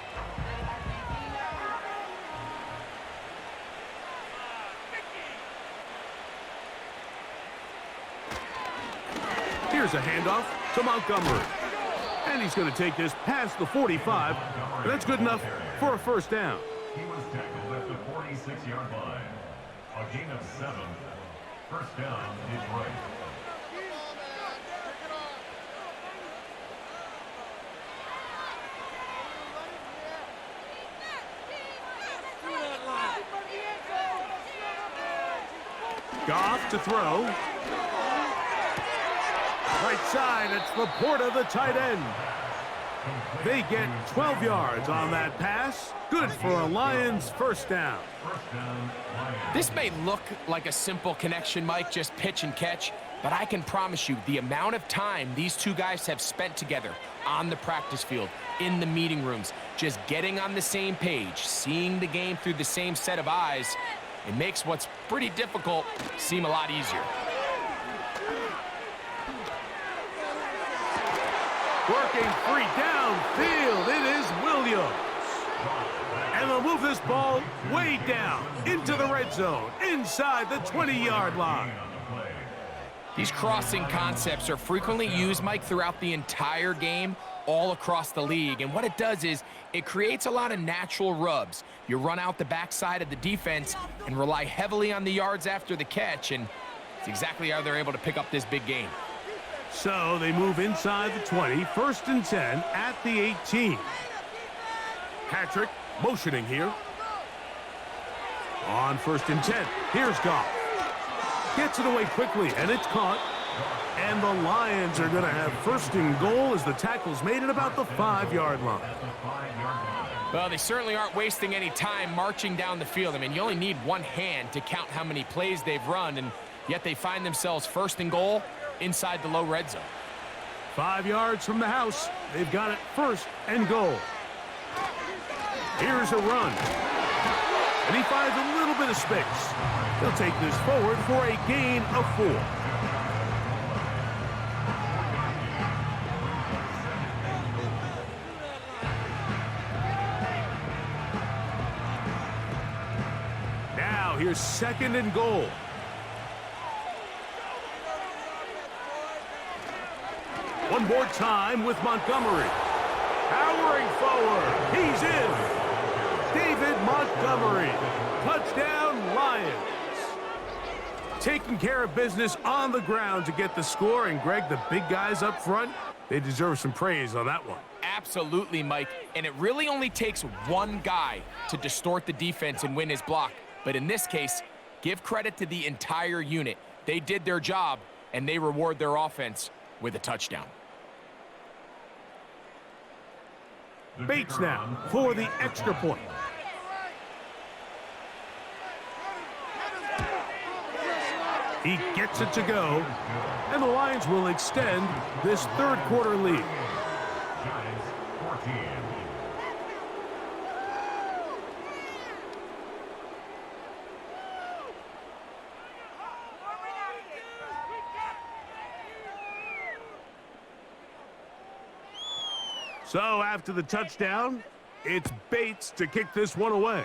Here's a handoff to Montgomery. And he's going to take this past the 45. And that's good enough for a first down. He was tackled at the 46-yard line. A gain of 7. First down, Detroit. Goff to throw. Right side, it's Laporta, the tight end. They get 12 yards on that pass. Good for a Lions first down. This may look like a simple connection, Mike, just pitch and catch, but I can promise you the amount of time these two guys have spent together on the practice field, in the meeting rooms, just getting on the same page, seeing the game through the same set of eyes, it makes what's pretty difficult seem a lot easier. Working free downfield, it is Williams. And they'll move this ball way down into the red zone, inside the 20-yard line. These crossing concepts are frequently used, Mike, throughout the entire game, all across the league. And what it does is it creates a lot of natural rubs. You run out the backside of the defense and rely heavily on the yards after the catch, and it's exactly how they're able to pick up this big game. So they move inside the 20, 1st and 10 at the 18. Patrick motioning here. On 1st and 10, here's Goff. Gets it away quickly, and it's caught. And the Lions are going to have 1st and goal as the tackle's made at about the 5-yard line. Well, they certainly aren't wasting any time marching down the field. I mean, you only need one hand to count how many plays they've run, and yet they find themselves 1st and goal inside the low red zone. 5 yards from the house. They've got it 1st and goal. Here's a run. And he finds a little bit of space. He'll take this forward for a gain of 4. Now here's 2nd and goal. One more time with Montgomery. Powering forward. He's in. David Montgomery. Touchdown, Lions. Taking care of business on the ground to get the score. And, Greg, the big guys up front, they deserve some praise on that one. Absolutely, Mike. And it really only takes one guy to distort the defense and win his block. But in this case, give credit to the entire unit. They did their job, and they reward their offense with a touchdown. Bates now for the extra point. He gets it to go, and the Lions will extend this 3rd quarter lead. Giants 14. So after the touchdown, it's Bates to kick this one away.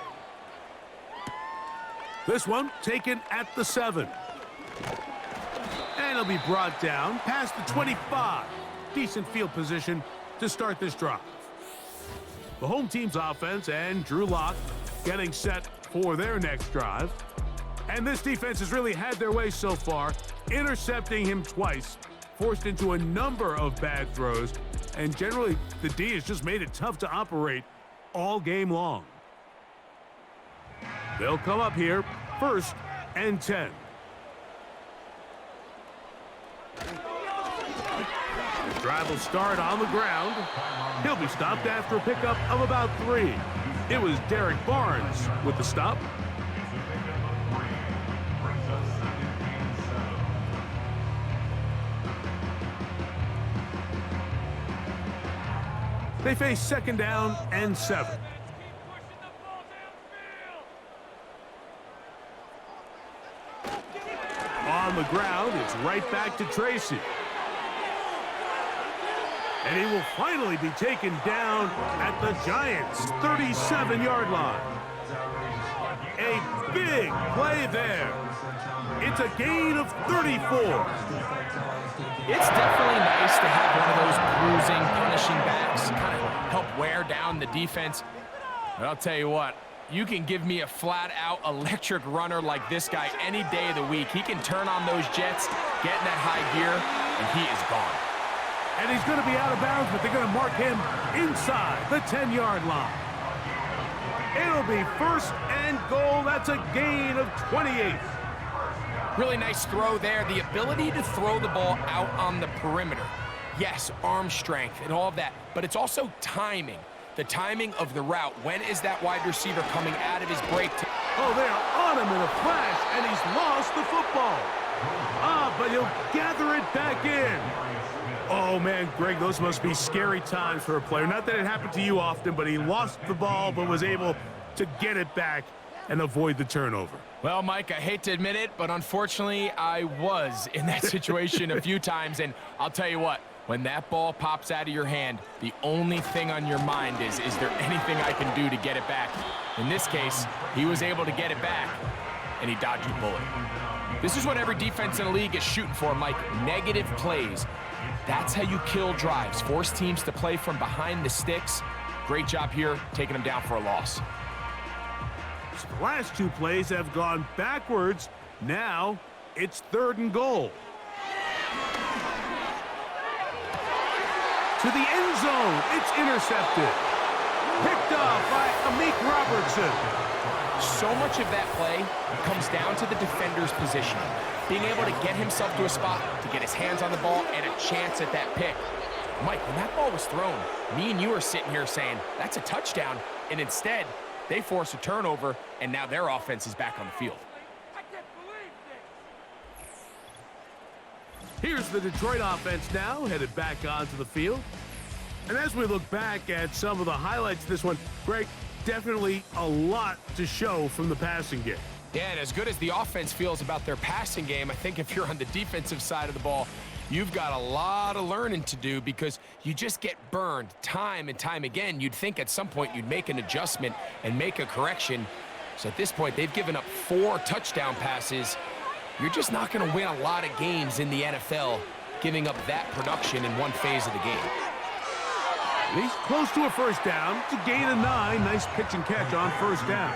This one taken at the 7. And it'll be brought down past the 25. Decent field position to start this drive. The home team's offense and Drew Lock getting set for their next drive. And this defense has really had their way so far, intercepting him twice, forced into a number of bad throws, and generally the D has just made it tough to operate all game long. They'll come up here, 1st and 10. The drive will start on the ground. He'll be stopped after a pickup of about 3. It was Derek Barnes with the stop. They face 2nd down and 7. On the ground, it's right back to Tracy. And he will finally be taken down at the Giants' 37-yard line. A big play there. It's a gain of 34. It's definitely nice to have one of those bruising, punishing backs kind of help wear down the defense. But I'll tell you what, you can give me a flat-out electric runner like this guy any day of the week. He can turn on those jets, get in that high gear, and he is gone. And he's going to be out of bounds, but they're going to mark him inside the 10-yard line. It'll be 1st and goal. That's a gain of 28. Really nice throw there. The ability to throw the ball out on the perimeter. Yes, arm strength and all of that, but it's also timing. The timing of the route. When is that wide receiver coming out of his break? Oh, they are on him in a flash, and he's lost the football. But he'll gather it back in. Oh, man, Greg, those must be scary times for a player. Not that it happened to you often, but he lost the ball but was able to get it back and avoid the turnover. Well, Mike, I hate to admit it, but unfortunately, I was in that situation a few times, and I'll tell you what, when that ball pops out of your hand, the only thing on your mind is there anything I can do to get it back? In this case, he was able to get it back, and he dodged a bullet. This is what every defense in the league is shooting for, Mike, negative plays. That's how you kill drives, force teams to play from behind the sticks. Great job here, taking them down for a loss. So the last 2 plays have gone backwards. Now it's 3rd and goal. To the end zone, it's intercepted. Picked off by Amik Robertson. So much of that play comes down to the defender's position. Being able to get himself to a spot, to get his hands on the ball, and a chance at that pick. Mike, when that ball was thrown, me and you are sitting here saying, that's a touchdown, and instead, they force a turnover, and now their offense is back on the field. Here's the Detroit offense now, headed back onto the field. And as we look back at some of the highlights of this one, Greg, definitely a lot to show from the passing game. Yeah, and as good as the offense feels about their passing game, I think if you're on the defensive side of the ball, you've got a lot of learning to do because you just get burned time and time again. You'd think at some point you'd make an adjustment and make a correction. So at this point, they've given up 4 touchdown passes. You're just not going to win a lot of games in the NFL giving up that production in one phase of the game. He's close to a 1st down. It's a gain of 9. Nice pitch and catch on 1st down.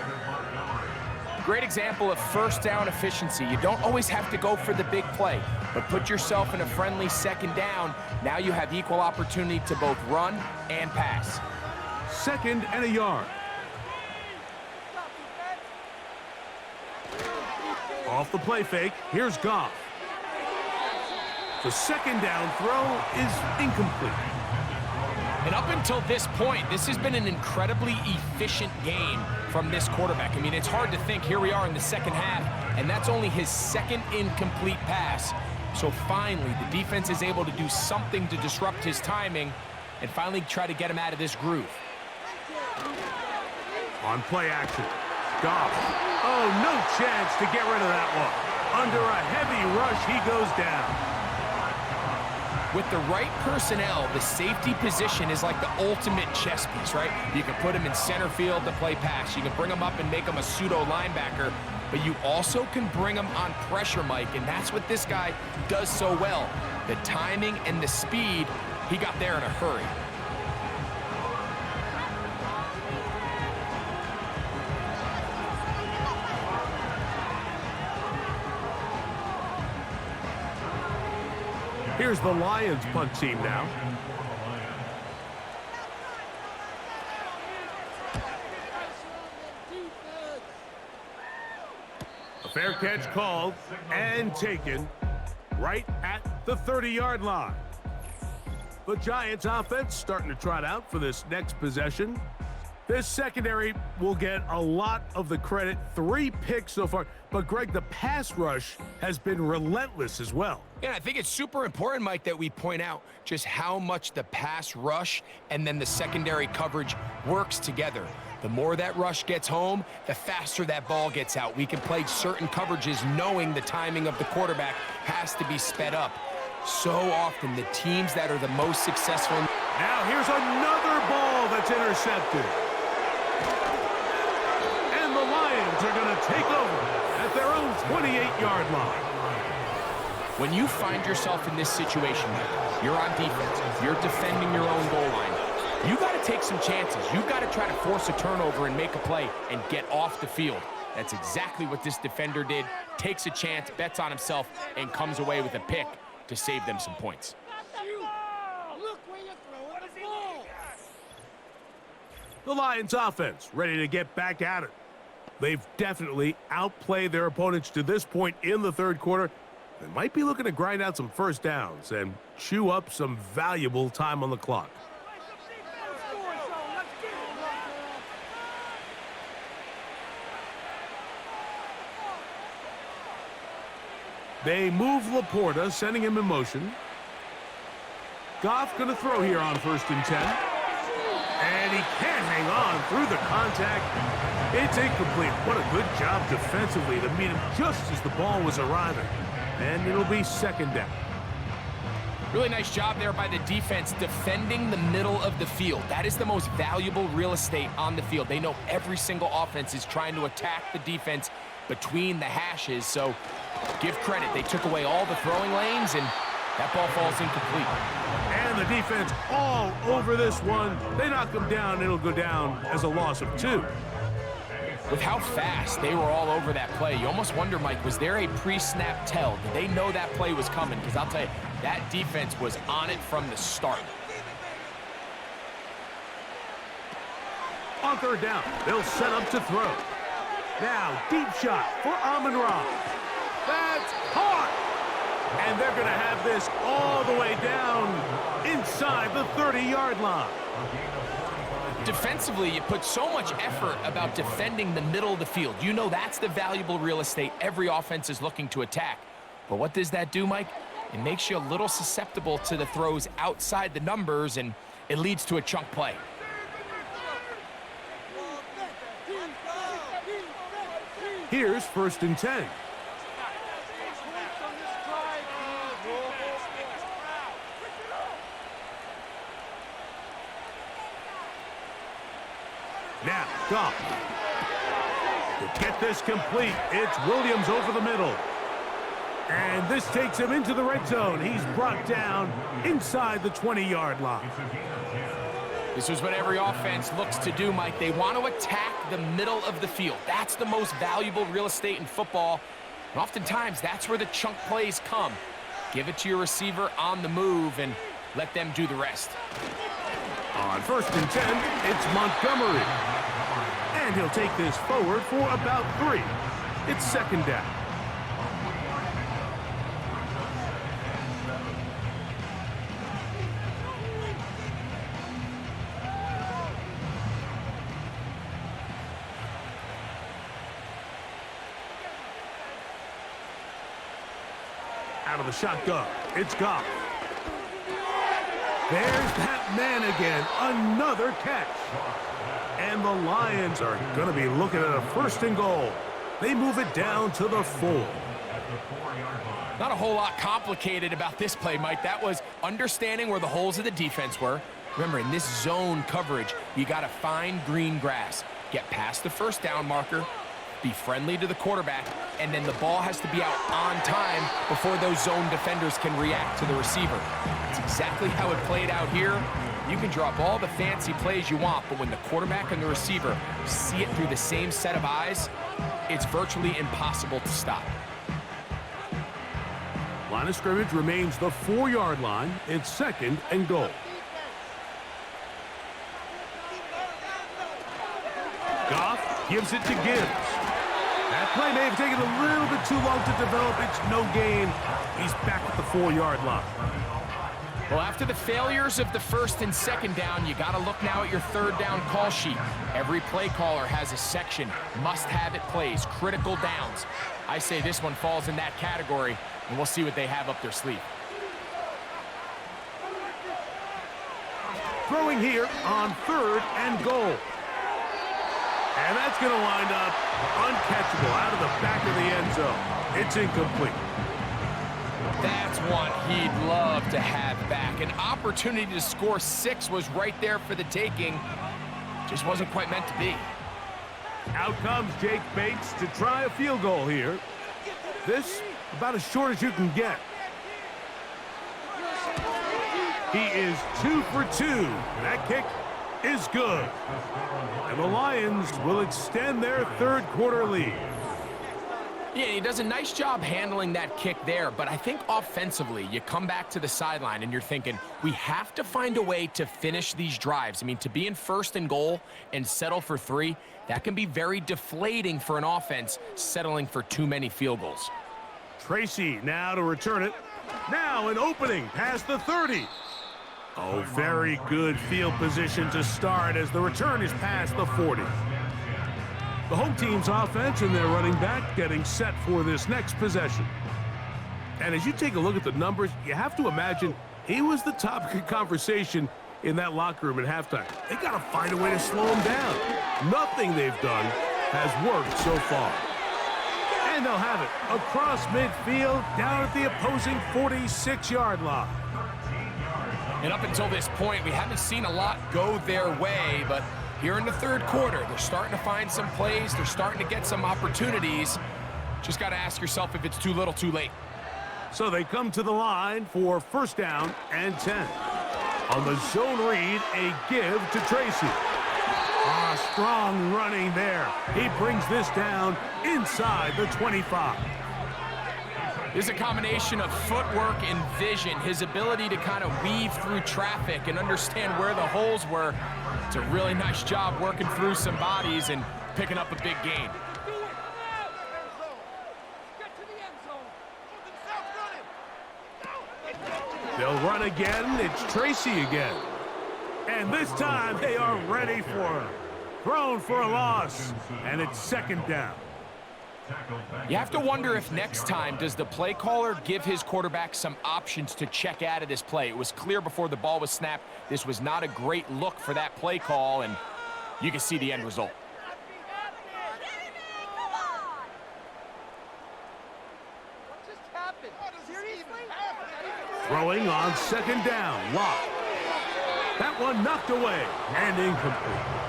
Great example of 1st down efficiency. You don't always have to go for the big play, but put yourself in a friendly 2nd down. Now you have equal opportunity to both run and pass. 2nd and a yard. Off the play fake, here's Goff. The 2nd down throw is incomplete. And up until this point, this has been an incredibly efficient game from this quarterback. I mean, it's hard to think here we are in the 2nd half, and that's only his 2nd incomplete pass. So finally, the defense is able to do something to disrupt his timing and finally try to get him out of this groove. On play action, Goff. Oh, no chance to get rid of that one. Under a heavy rush, he goes down. With the right personnel, the safety position is like the ultimate chess piece, right? You can put him in center field to play pass. You can bring him up and make him a pseudo linebacker, but you also can bring him on pressure, Mike, and that's what this guy does so well. The timing and the speed, he got there in a hurry. Here's the Lions punt team now. A fair catch called and taken right at the 30-yard line. The Giants offense starting to trot out for this next possession. This secondary will get a lot of the credit. 3 picks so far. But, Greg, the pass rush has been relentless as well. Yeah, I think it's super important, Mike, that we point out just how much the pass rush and then the secondary coverage works together. The more that rush gets home, the faster that ball gets out. We can play certain coverages knowing the timing of the quarterback has to be sped up. So often, the teams that are the most successful... Now, here's another ball that's intercepted. And the Lions are going to take over at their own 28-yard line. When you find yourself in this situation, you're on defense, you're defending your own goal line, you got to take some chances. You got to try to force a turnover and make a play and get off the field. That's exactly what this defender did. Takes a chance, bets on himself, and comes away with a pick to save them some points. The Lions offense ready to get back at it. They've definitely outplayed their opponents to this point in the third quarter. They might be looking to grind out some first downs and chew up some valuable time on the clock. They move Laporta, sending him in motion. Goff going to throw here on 1st and 10. And he can't hang on through the contact. It's incomplete. What a good job defensively to meet him just as the ball was arriving. And it'll be 2nd down. Really nice job there by the defense defending the middle of the field. That is the most valuable real estate on the field. They know every single offense is trying to attack the defense between the hashes, so give credit. They took away all the throwing lanes, and that ball falls incomplete. And the defense all over this one. They knock them down. It'll go down as a loss of 2. With how fast they were all over that play, you almost wonder, Mike, was there a pre-snap tell? Did they know that play was coming? Because I'll tell you, that defense was on it from the start. On 3rd down, they'll set up to throw. Now, deep shot for Amon-Ra. That's caught! And they're going to have this all the way down inside the 30-yard line. Defensively, you put so much effort about defending the middle of the field. You know that's the valuable real estate every offense is looking to attack. But what does that do, Mike? It makes you a little susceptible to the throws outside the numbers, and it leads to a chunk play. Here's 1st and 10. Now, Goff. To get this complete, it's Williams over the middle. And this takes him into the red zone. He's brought down inside the 20-yard line. This is what every offense looks to do, Mike. They want to attack the middle of the field. That's the most valuable real estate in football. And oftentimes, that's where the chunk plays come. Give it to your receiver on the move and let them do the rest. On 1st and 10, it's Montgomery. And he'll take this forward for about 3. It's 2nd down. Out of the shotgun, it's Goff. There's that man again, another catch. And the Lions are going to be looking at a 1st and goal. They move it down to the 4. Not a whole lot complicated about this play, Mike. That was understanding where the holes of the defense were. Remember, in this zone coverage, you got to find green grass. Get past the 1st down marker, be friendly to the quarterback, and then the ball has to be out on time before those zone defenders can react to the receiver. That's exactly how it played out here. You can drop all the fancy plays you want, but when the quarterback and the receiver see it through the same set of eyes, it's virtually impossible to stop. Line of scrimmage remains the 4-yard line. It's 2nd and goal. Goff gives it to Gibbs. That play may have taken a little bit too long to develop. It's no gain. He's back at the 4-yard line. Well, after the failures of the 1st and 2nd down, you got to look now at your 3rd down call sheet. Every play caller has a section, must-have-it plays, critical downs. I say this one falls in that category, and we'll see what they have up their sleeve. Throwing here on 3rd and goal. And that's going to wind up uncatchable out of the back of the end zone. It's incomplete. That's one he'd love to have back. An opportunity to score 6 was right there for the taking. Just wasn't quite meant to be. Out comes Jake Bates to try a field goal here. This about as short as you can get. He is 2 for 2. That kick is good. And the Lions will extend their 3rd quarter lead. Yeah, he does a nice job handling that kick there, but I think offensively, you come back to the sideline and you're thinking, we have to find a way to finish these drives. I mean, to be in 1st and goal and settle for 3, that can be very deflating for an offense settling for too many field goals. Tracy now to return it. Now an opening past the 30. Oh, very good field position to start as the return is past the 40. The home team's offense and their running back getting set for this next possession. And as you take a look at the numbers, you have to imagine he was the topic of conversation in that locker room at halftime. They got to find a way to slow him down. Nothing they've done has worked so far. And they'll have it across midfield down at the opposing 46-yard line. And up until this point, we haven't seen a lot go their way, but here in the 3rd quarter, they're starting to find some plays. They're starting to get some opportunities. Just got to ask yourself if it's too little, too late. So they come to the line for 1st down and 10. On the zone read, a give to Tracy. Strong running there. He brings this down inside the 25. There's a combination of footwork and vision, his ability to kind of weave through traffic and understand where the holes were. It's a really nice job working through some bodies and picking up a big gain. They'll run again. It's Tracy again. And this time they are ready for him. Thrown for a loss, and it's 2nd down. You have to wonder if next time, does the play caller give his quarterback some options to check out of this play? It was clear before the ball was snapped. This was not a great look for that play call, and you can see the end result. Throwing on 2nd down. Lock. That one knocked away and incomplete.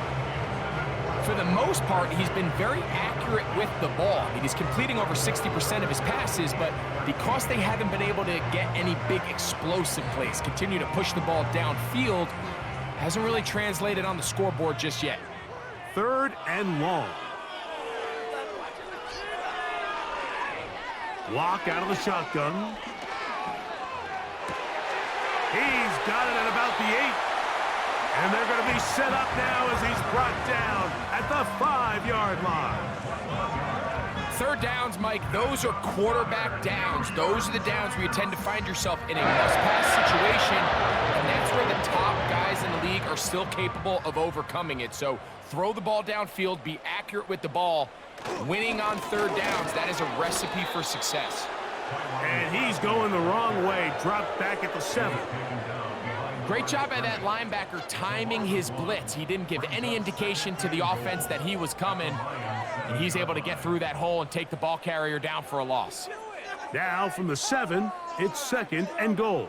For the most part, he's been very accurate with the ball. I mean, he's completing over 60% of his passes, but because they haven't been able to get any big explosive plays, continue to push the ball downfield, hasn't really translated on the scoreboard just yet. 3rd and long. Lock out of the shotgun. He's got it at about the 8. And they're going to be set up now as he's brought down at the 5-yard line. 3rd downs, Mike, those are quarterback downs. Those are the downs where you tend to find yourself in a must-pass situation, and that's where the top guys in the league are still capable of overcoming it. So throw the ball downfield, be accurate with the ball. Winning on 3rd downs, that is a recipe for success. And he's going the wrong way, dropped back at the 7. Great job by that linebacker timing his blitz. He didn't give any indication to the offense that he was coming, and he's able to get through that hole and take the ball carrier down for a loss. Now from the 7, it's 2nd and goal.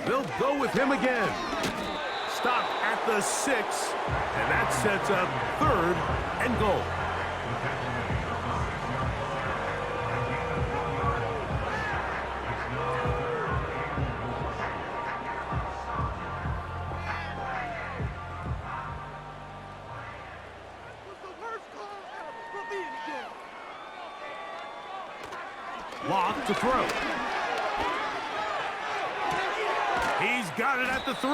They'll go with him again. Stop at the 6, and that sets up 3rd and goal. Off to throw. He's got it at the 3.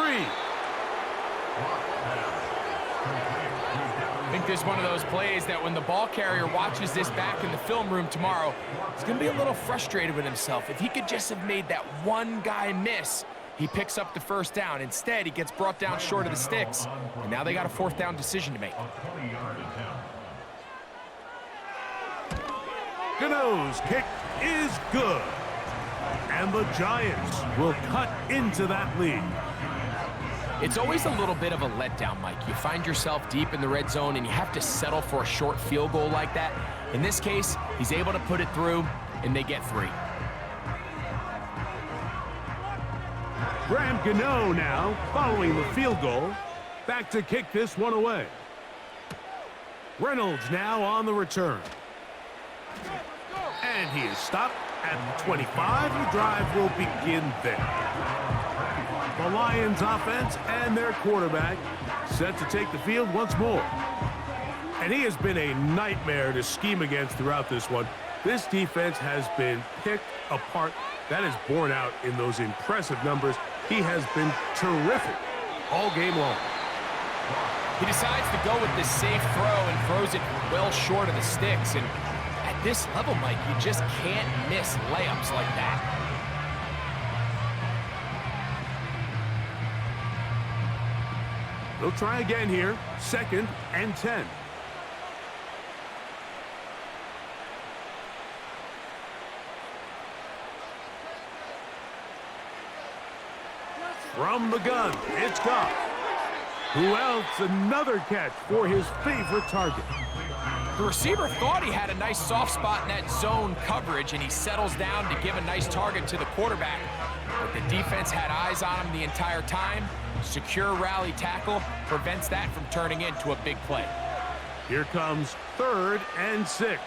I think this is one of those plays that when the ball carrier watches this back in the film room tomorrow, he's going to be a little frustrated with himself. If he could just have made that one guy miss, he picks up the first down. Instead, he gets brought down short of the sticks, and now they got a 4th down decision to make. Gano's kick is good. And the Giants will cut into that lead. It's always a little bit of a letdown, Mike. You find yourself deep in the red zone, and you have to settle for a short field goal like that. In this case, he's able to put it through, and they get 3. Graham Gano now, following the field goal, back to kick this one away. Reynolds now on the return. And he is stopped at the 25. The drive will begin there. The Lions offense and their quarterback set to take the field once more. And he has been a nightmare to scheme against throughout this one. This defense has been picked apart. That is borne out in those impressive numbers. He has been terrific all game long. He decides to go with this safe throw and throws it well short of the sticks. And at this level, Mike, you just can't miss layups like that. They'll try again here. 2nd and 10. From the gun, it's Goff. Who else? Another catch for his favorite target. The receiver thought he had a nice soft spot in that zone coverage, and he settles down to give a nice target to the quarterback. But the defense had eyes on him the entire time. Secure rally tackle prevents that from turning into a big play. Here comes 3rd and 6.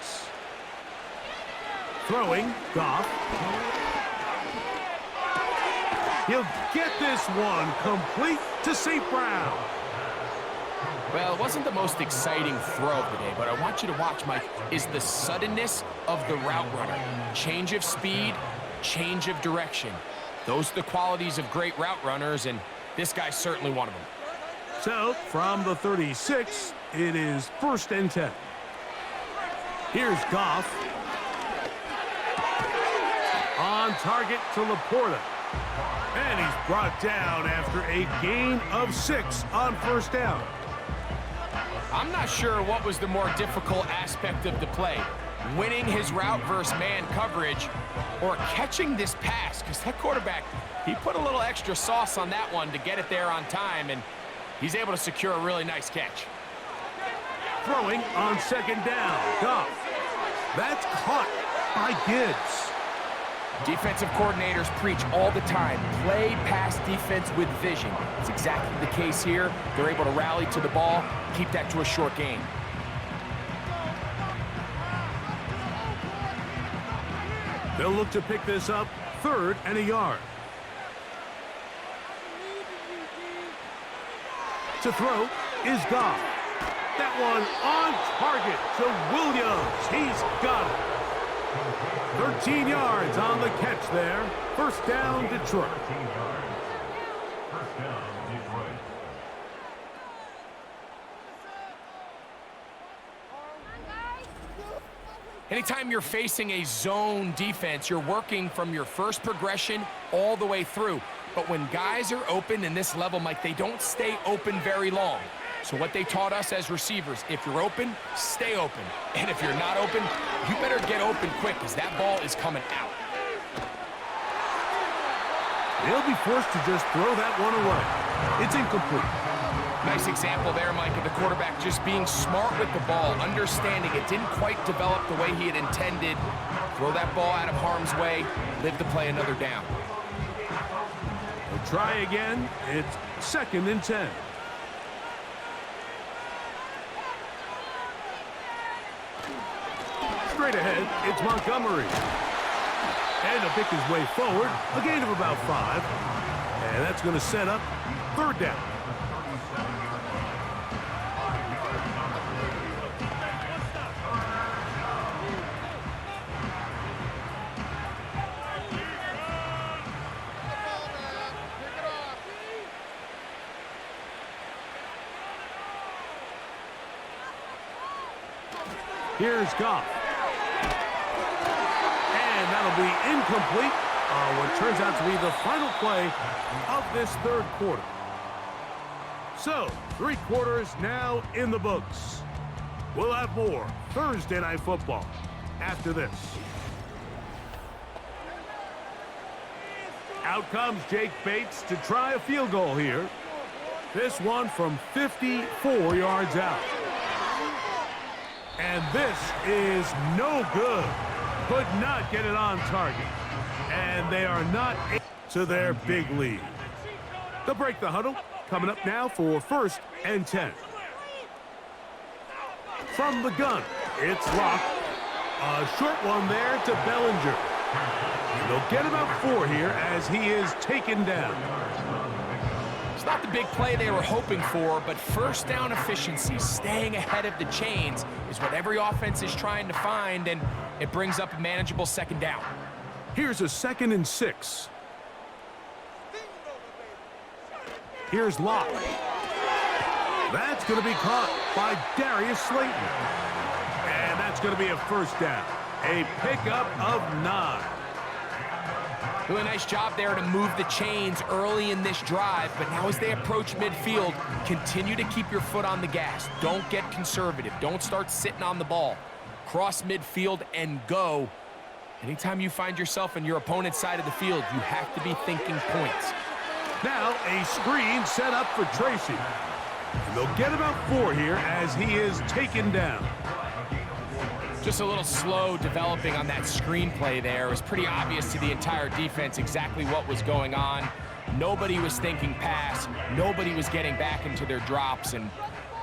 Throwing, Goff. He'll get this one complete to St. Brown. Well, it wasn't the most exciting throw of the day, but I want you to watch, Mike, is the suddenness of the route runner. Change of speed, change of direction. Those are the qualities of great route runners, and this guy's certainly one of them. So, from the 36, it is 1st and 10. Here's Goff. On target to Laporta. And he's brought down after a gain of 6 on 1st down. I'm not sure what was the more difficult aspect of the play. Winning his route versus man coverage or catching this pass, because that quarterback, he put a little extra sauce on that one to get it there on time, and he's able to secure a really nice catch. Throwing on 2nd down. Goff. That's caught by Gibbs. Defensive coordinators preach all the time, play pass defense with vision. It's exactly the case here. They're able to rally to the ball, keep that to a short game. They'll look to pick this up 3rd and a yard. To throw is Goff. That one on target to Williams. He's got it. 13 yards on the catch there. 1st down, Detroit. Anytime you're facing a zone defense, you're working from your first progression all the way through. But when guys are open in this level, Mike, they don't stay open very long. So what they taught us as receivers, if you're open, stay open. And if you're not open, you better get open quick, because that ball is coming out. They'll be forced to just throw that one away. It's incomplete. Nice example there, Mike, of the quarterback just being smart with the ball, understanding it didn't quite develop the way he had intended. Throw that ball out of harm's way, live to play another down. We'll try again. It's 2nd and 10. Straight ahead, it's Montgomery. And to pick his way forward, a gain of about 5. And that's going to set up 3rd down. Here's Goff. And that'll be incomplete on what turns out to be the final play of this third quarter. So, 3 quarters now in the books. We'll have more Thursday Night Football after this. Out comes Jake Bates to try a field goal here. This one from 54 yards out. And this is no good. Could not get it on target. And they are not to their big lead. They'll break the huddle. Coming up now for 1st and 10. From the gun, it's Locke. A short one there to Bellinger. And they'll get about 4 here as he is taken down. It's not the big play they were hoping for, but first down efficiency, staying ahead of the chains, is what every offense is trying to find, and it brings up a manageable 2nd down. Here's a 2nd and 6. Here's Locke. That's going to be caught by Darius Slayton. And that's going to be a 1st down. A pickup of 9. Really nice job there to move the chains early in this drive, but now as they approach midfield, continue to keep your foot on the gas. Don't get conservative. Don't start sitting on the ball. Cross midfield and go. Anytime you find yourself on your opponent's side of the field, you have to be thinking points. Now a screen set up for Tracy. And they'll get about 4 here as he is taken down. Just a little slow developing on that screenplay there. It was pretty obvious to the entire defense exactly what was going on. Nobody was thinking pass. Nobody was getting back into their drops, and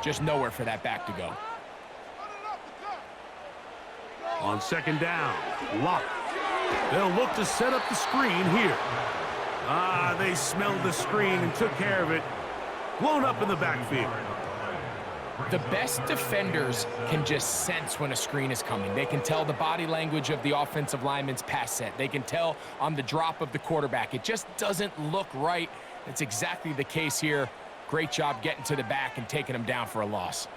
just nowhere for that back to go. On 2nd down, Locke. They'll look to set up the screen here. They smelled the screen and took care of it. Blown up in the backfield. The best defenders can just sense when a screen is coming. They can tell the body language of the offensive lineman's pass set. They can tell on the drop of the quarterback. It just doesn't look right. That's exactly the case here. Great job getting to the back and taking him down for a loss.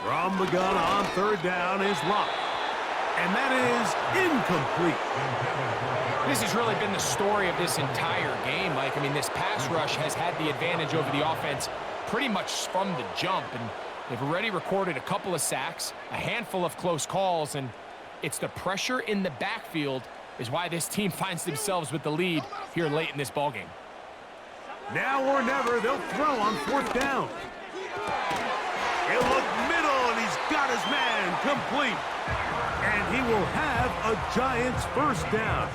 From the gun on 3rd down is Locke. And that is incomplete. This has really been the story of this entire game, Mike. I mean, this pass rush has had the advantage over the offense pretty much from the jump, and they've already recorded a couple of sacks, a handful of close calls, and it's the pressure in the backfield is why this team finds themselves with the lead here late in this ballgame. Now or never, they'll throw on 4th down. He'll look middle, and he's got his man complete. And he will have a Giants 1st down.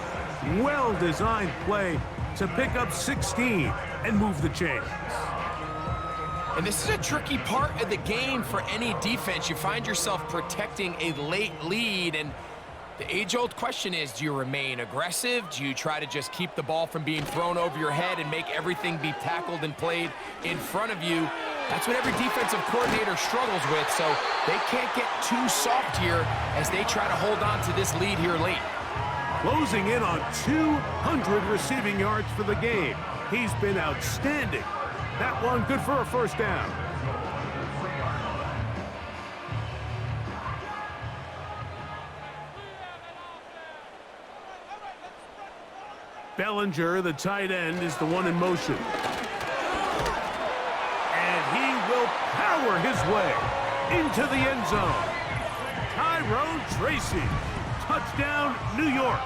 Well-designed play to pick up 16 and move the chains. And this is a tricky part of the game for any defense. You find yourself protecting a late lead, and the age-old question is, do you remain aggressive? Do you try to just keep the ball from being thrown over your head and make everything be tackled and played in front of you? That's what every defensive coordinator struggles with, so they can't get too soft here as they try to hold on to this lead here late. Closing in on 200 receiving yards for the game. He's been outstanding. That one good for a 1st down. Bellinger, the tight end, is the one in motion. And he will power his way into the end zone. Tyrone Tracy. Touchdown, New York.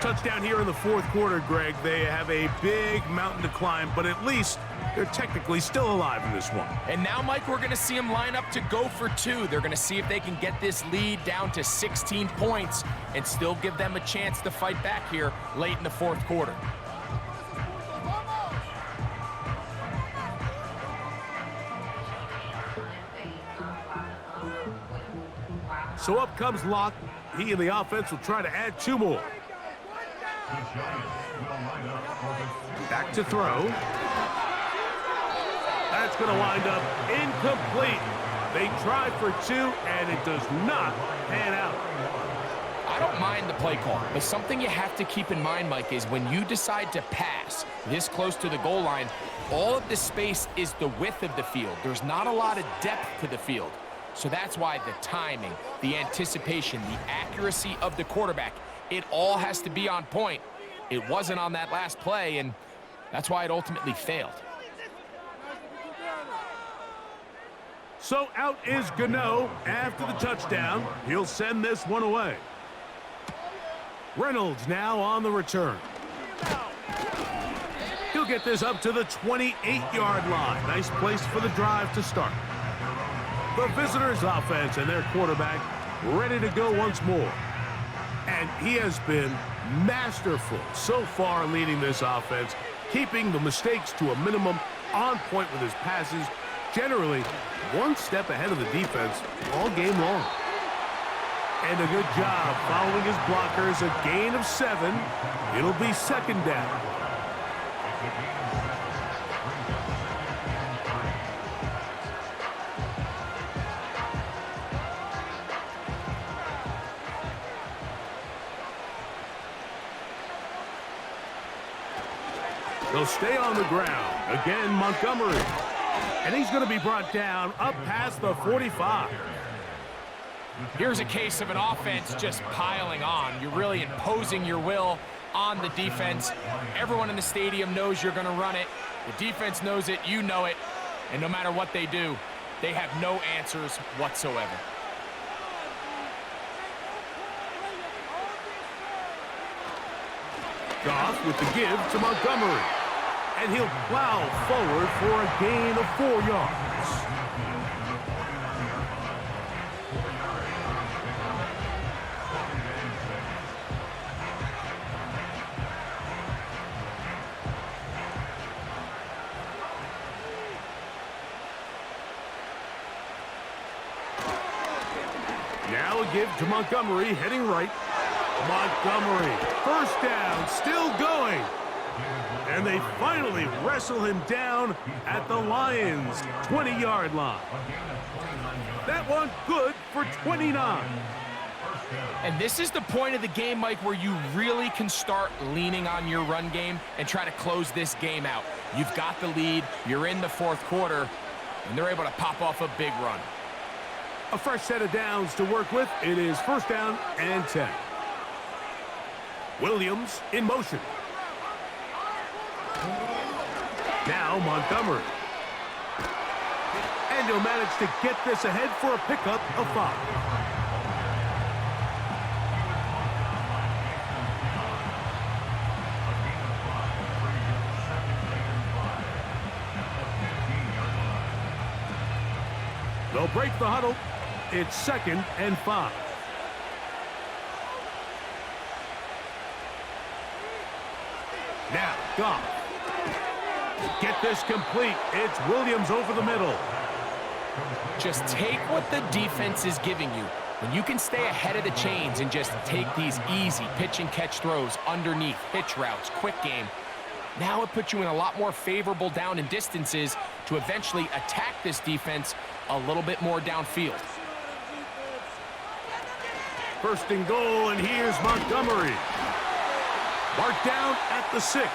Touchdown here in the 4th quarter, Greg. They have a big mountain to climb, but at least they're technically still alive in this one. And now, Mike, we're going to see them line up to go for 2. They're going to see if they can get this lead down to 16 points and still give them a chance to fight back here late in the 4th quarter. So up comes Locke. He and the offense will try to add 2 more. Back to throw. That's going to wind up incomplete. They try for 2, and it does not pan out. I don't mind the play call, but something you have to keep in mind, Mike, is when you decide to pass this close to the goal line, all of the space is the width of the field. There's not a lot of depth to the field. So that's why the timing, the anticipation, the accuracy of the quarterback, it all has to be on point. It wasn't on that last play, and that's why it ultimately failed. So out is Gano after the touchdown. He'll send this one away. Reynolds now on the return. He'll get this up to the 28-yard line. Nice place for the drive to start. The visitors' offense and their quarterback ready to go once more. And he has been masterful so far leading this offense, keeping the mistakes to a minimum, on point with his passes, generally one step ahead of the defense all game long. And a good job following his blockers, a gain of 7. It'll be second down. They'll stay on the ground. Again, Montgomery. And he's going to be brought down up past the 45. Here's a case of an offense just piling on. You're really imposing your will on the defense. Everyone in the stadium knows you're going to run it. The defense knows it, you know it. And no matter what they do, they have no answers whatsoever. Goff with the give to Montgomery. And he'll plow forward for a gain of 4 yards. Now a give to Montgomery, heading right. Montgomery, first down, still going. And they finally wrestle him down at the Lions' 20-yard line. That one good for 29. And this is the point of the game, Mike, where you really can start leaning on your run game and try to close this game out. You've got the lead, you're in the fourth quarter, and they're able to pop off a big run. A fresh set of downs to work with. It is first down and 10. Williams in motion. Now Montgomery. And he'll manage to get this ahead for a pickup of 5. They'll break the huddle. It's second and 5. Now, Goff. Get this complete. It's Williams over the middle. Just take what the defense is giving you. When you can stay ahead of the chains and just take these easy pitch and catch throws underneath, hitch routes, quick game, now it puts you in a lot more favorable down and distances to eventually attack this defense a little bit more downfield. First and goal, and here's Montgomery. Marked down at the 6.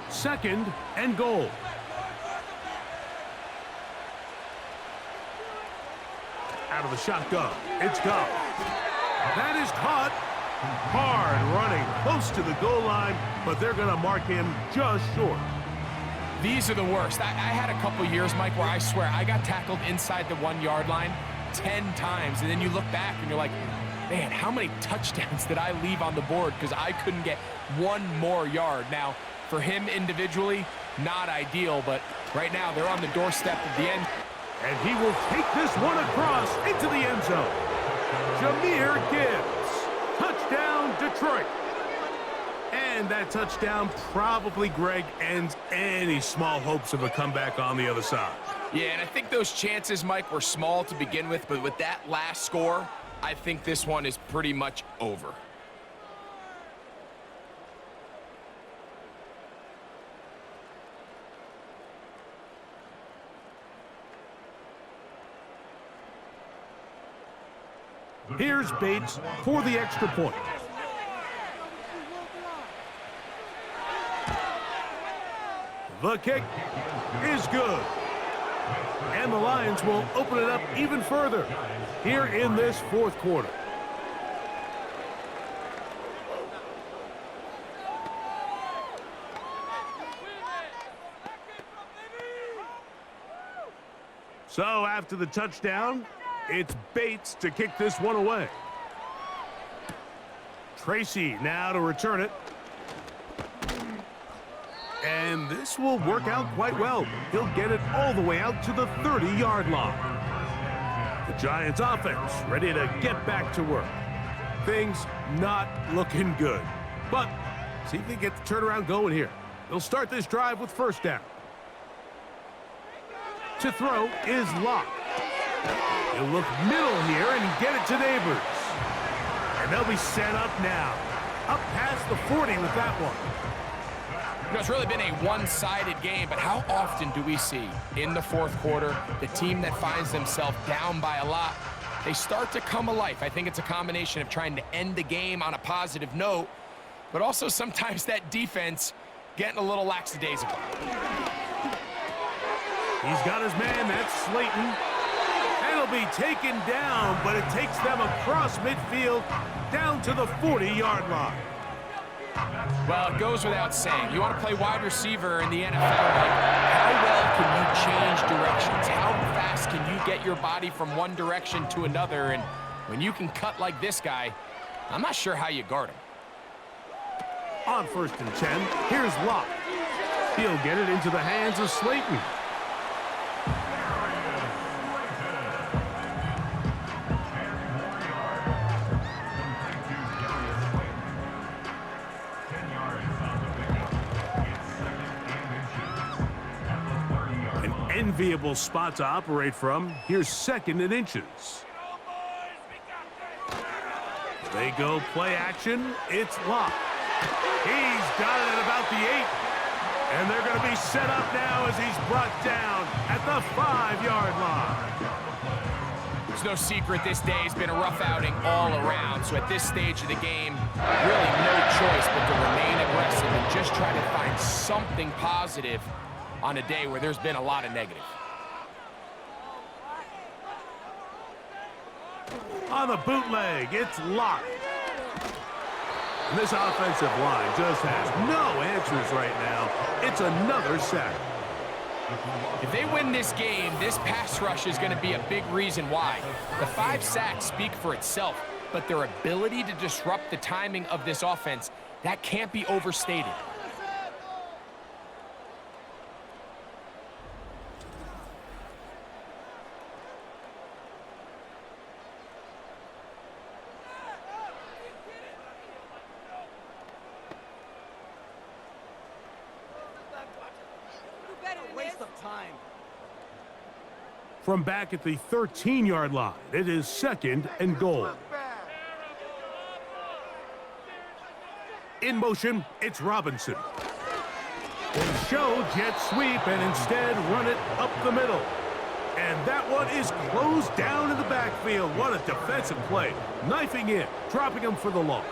Second and goal. Out of the shotgun, it's Goff. That is caught. Hard running, close to the goal line, but they're going to mark him just short. These are the worst. I had a couple years, Mike, where I swear I got tackled inside the 1-yard line 10 times, and then you look back and you're like, man, how many touchdowns did I leave on the board because I couldn't get one more yard? Now, for him individually, not ideal, but right now they're on the doorstep of the end. And he will take this one across into the end zone. Jahmyr Gibbs. Touchdown, Detroit. And that touchdown probably, Greg, ends any small hopes of a comeback on the other side. Yeah, and I think those chances, Mike, were small to begin with, but with that last score, I think this one is pretty much over. Here's Bates for the extra point. The kick is good. And the Lions will open it up even further here in this fourth quarter. So after the touchdown, it's Bates to kick this one away. Tracy now to return it. And this will work out quite well. He'll get it all the way out to the 30-yard line. The Giants offense ready to get back to work. Things not looking good. But see if they get the turnaround going here. They'll start this drive with first down. To throw is Locke. He'll look middle here and get it to Neighbors. And they'll be set up now. Up past the 40 with that one. You know, it's really been a one-sided game, but how often do we see in the fourth quarter the team that finds themselves down by a lot, they start to come alive? I think it's a combination of trying to end the game on a positive note, but also sometimes that defense getting a little lackadaisical. He's got his man, that's Slayton. And he'll be taken down, but it takes them across midfield down to the 40-yard line. Well, it goes without saying. You want to play wide receiver in the NFL, like, how well can you change directions? How fast can you get your body from one direction to another? And when you can cut like this guy, I'm not sure how you guard him. On 1st and 10, here's Locke. He'll get it into the hands of Slayton. Enviable spot to operate from. Here's 2nd and inches. They go play action. It's Locke. He's got it at about the 8. And they're going to be set up now as he's brought down at the 5-yard line. It's no secret this day has been a rough outing all around. So at this stage of the game, really no choice but to remain aggressive and just try to find something positive on a day where there's been a lot of negative. On the bootleg, it's Locke. And this offensive line just has no answers right now. It's another sack. If they win this game, this pass rush is going to be a big reason why. The 5 sacks speak for itself, but their ability to disrupt the timing of this offense, that can't be overstated. From back at the 13-yard line, it is 2nd and goal. In motion, it's Robinson. They show jet sweep and instead run it up the middle. And that one is closed down in the backfield. What a defensive play. Knifing in, dropping him for the loss.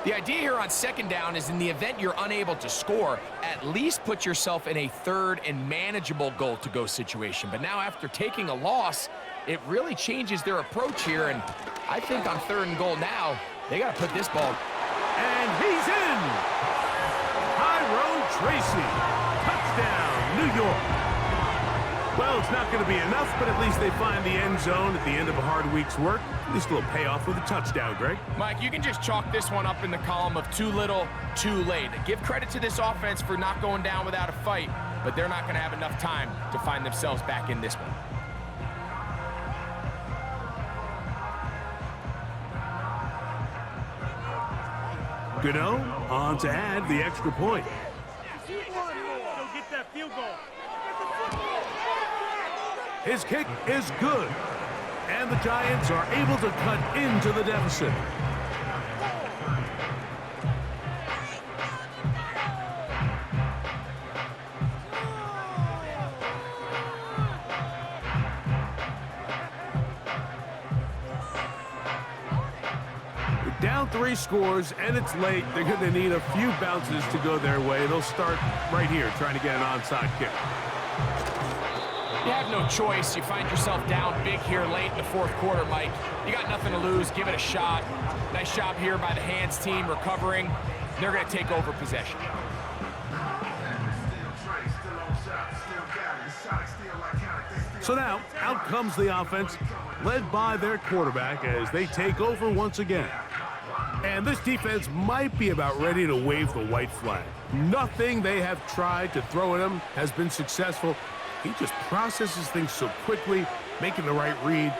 The idea here on 2nd down is in the event you're unable to score, at least put yourself in a 3rd and manageable goal-to-go situation. But now after taking a loss, it really changes their approach here. And I think on 3rd and goal now, they got to put this ball. And he's in! Tyrone Tracy. Touchdown, New York. Well, it's not going to be enough, but at least they find the end zone at the end of a hard week's work. At least a little payoff with a touchdown, Greg. Mike, you can just chalk this one up in the column of too little, too late. Give credit to this offense for not going down without a fight, but they're not going to have enough time to find themselves back in this one. Gano on to add the extra point. Go get that field goal. His kick is good. And the Giants are able to cut into the deficit. Down 3 scores, and it's late. They're going to need a few bounces to go their way. They'll start right here, trying to get an onside kick. You have no choice. You find yourself down big here late in the fourth quarter, Mike. You got nothing to lose. Give it a shot. Nice job here by the hands team recovering. They're going to take over possession. So now, out comes the offense, led by their quarterback as they take over once again. And this defense might be about ready to wave the white flag. Nothing they have tried to throw at him has been successful. He just processes things so quickly, making the right read,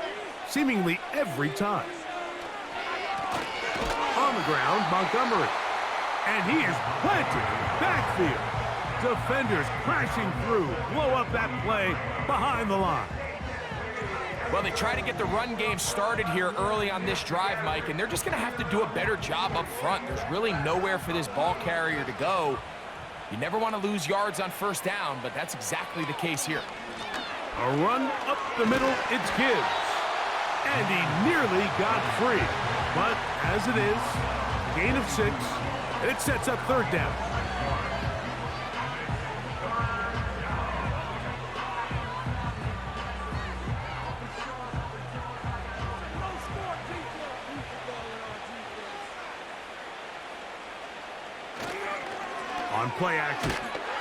seemingly every time. On the ground, Montgomery. And he is planted in the backfield. Defenders crashing through, blow up that play behind the line. Well, they try to get the run game started here early on this drive, Mike, and they're just going to have to do a better job up front. There's really nowhere for this ball carrier to go. You never want to lose yards on first down, but that's exactly the case here. A run up the middle, it's Gibbs. And he nearly got free. But as it is, gain of 6, and it sets up third down. On play action,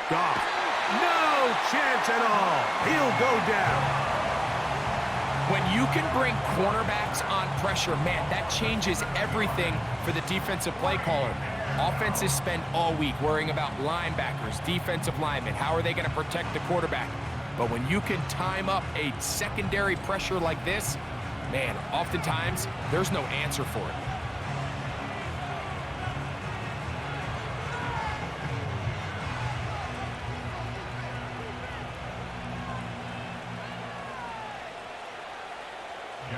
Goff, no chance at all. He'll go down. When you can bring cornerbacks on pressure, man, that changes everything for the defensive play caller. Offenses spend all week worrying about linebackers, defensive linemen. How are they going to protect the quarterback? But when you can time up a secondary pressure like this, man, oftentimes there's no answer for it.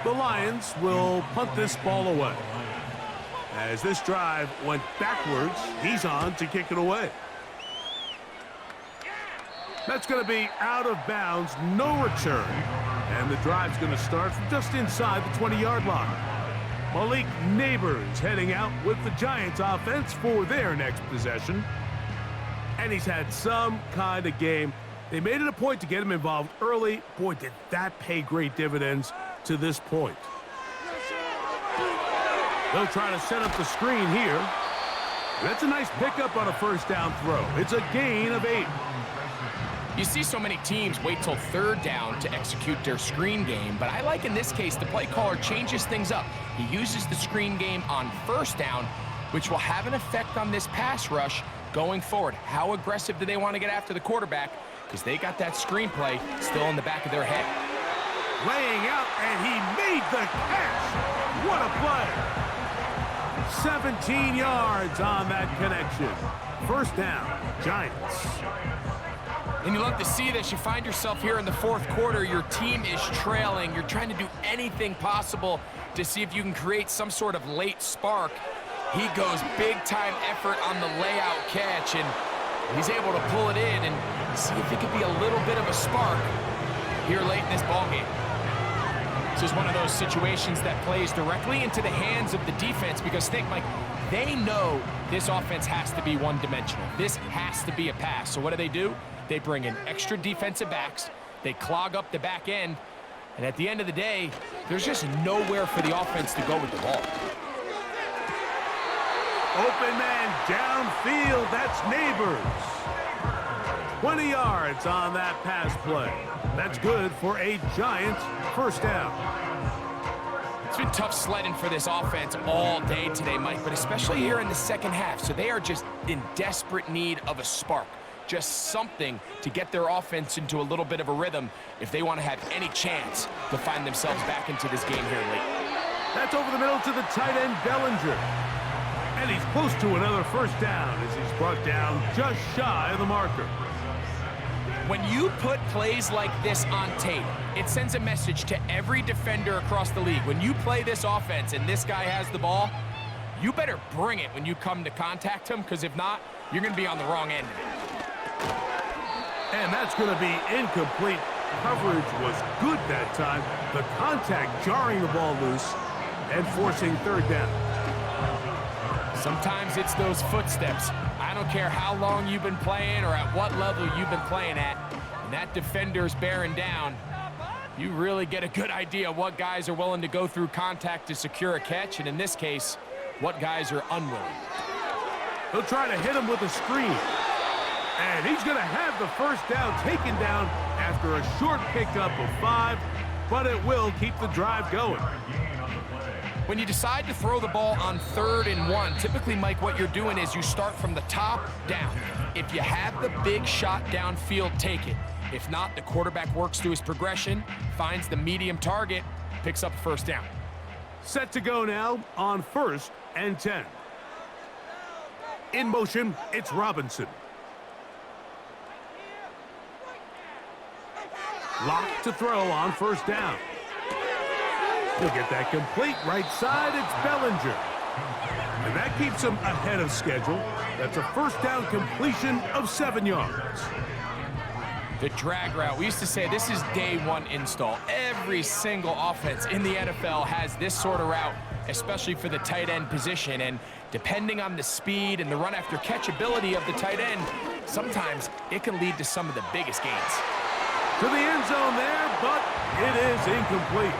The Lions will punt this ball away. As this drive went backwards, he's on to kick it away. That's going to be out of bounds, no return. And the drive's going to start from just inside the 20-yard line. Malik Neighbors heading out with the Giants offense for their next possession. And he's had some kind of game. They made it a point to get him involved early. Boy, did that pay great dividends to this point. They'll try to set up the screen here. That's a nice pickup on a first down throw. It's a gain of 8. You see so many teams wait till third down to execute their screen game, but I like in this case the play caller changes things up. He uses the screen game on first down, which will have an effect on this pass rush going forward. How aggressive do they want to get after the quarterback? Because they got that screenplay still in the back of their head. Laying out, and he made the catch. What a play. 17 yards on that connection. First down, Giants. And you love to see this. You find yourself here in the fourth quarter. Your team is trailing. You're trying to do anything possible to see if you can create some sort of late spark. He goes big-time effort on the layout catch, and he's able to pull it in and see if it could be a little bit of a spark here late in this ballgame. This is one of those situations that plays directly into the hands of the defense because think, Mike, they know this offense has to be one-dimensional. This has to be a pass. So what do? They bring in extra defensive backs. They clog up the back end. And at the end of the day, there's just nowhere for the offense to go with the ball. Open man downfield. That's Neighbors. 20 yards on that pass play. That's good for a Giants first down. It's been tough sledding for this offense all day today, Mike, but especially here in the second half. So they are just in desperate need of a spark, just something to get their offense into a little bit of a rhythm if they want to have any chance to find themselves back into this game here late. That's over the middle to the tight end, Bellinger. And he's close to another first down as he's brought down just shy of the marker. When you put plays like this on tape, it sends a message to every defender across the league. When you play this offense and this guy has the ball, you better bring it when you come to contact him, because if not, you're going to be on the wrong end of it. And that's going to be incomplete. Coverage was good that time. The contact jarring the ball loose and forcing third down. Sometimes it's those footsteps. I don't care how long you've been playing or at what level you've been playing at, and that defender's bearing down. You really get a good idea of what guys are willing to go through contact to secure a catch, and in this case, what guys are unwilling. He'll try to hit him with a screen. And he's going to have the first down taken down after a short pickup of 5, but it will keep the drive going. When you decide to throw the ball on 3rd and 1, typically, Mike, what you're doing is you start from the top down. If you have the big shot downfield, take it. If not, the quarterback works through his progression, finds the medium target, picks up a first down. Set to go now on 1st and 10. In motion, it's Robinson. Locked to throw on 1st down. He'll get that complete right side. It's Bellinger. And that keeps him ahead of schedule. That's a 1st down completion of 7 yards. The drag route. We used to say this is day 1 install. Every single offense in the NFL has this sort of route, especially for the tight end position. And depending on the speed and the run after catch ability of the tight end, sometimes it can lead to some of the biggest gains. To the end zone there, but it is incomplete.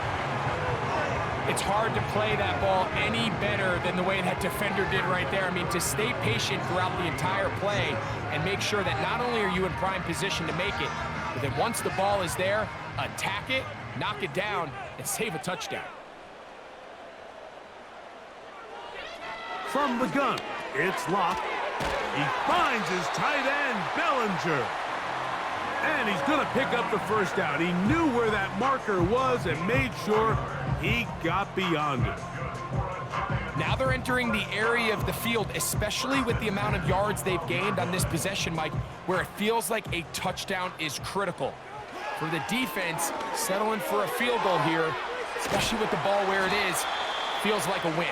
It's hard to play that ball any better than the way that defender did right there. I mean, to stay patient throughout the entire play and make sure that not only are you in prime position to make it, but that once the ball is there, attack it, knock it down, and save a touchdown. From the gun, it's Locke. He finds his tight end, Bellinger. And he's going to pick up the first down. He knew where that marker was and made sure he got beyond it. Now they're entering the area of the field, especially with the amount of yards they've gained on this possession, Mike, where it feels like a touchdown is critical. For the defense, settling for a field goal here, especially with the ball where it is, feels like a win.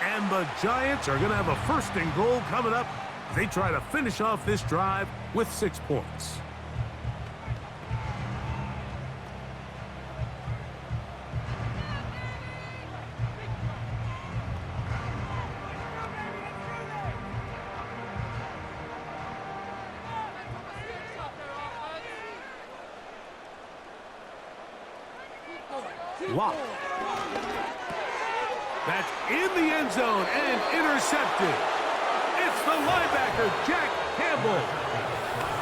And the Giants are going to have a 1st and goal coming up. They try to finish off this drive with 6 points. Wow. That's in the end zone and intercepted. It's the linebacker, Jack Campbell.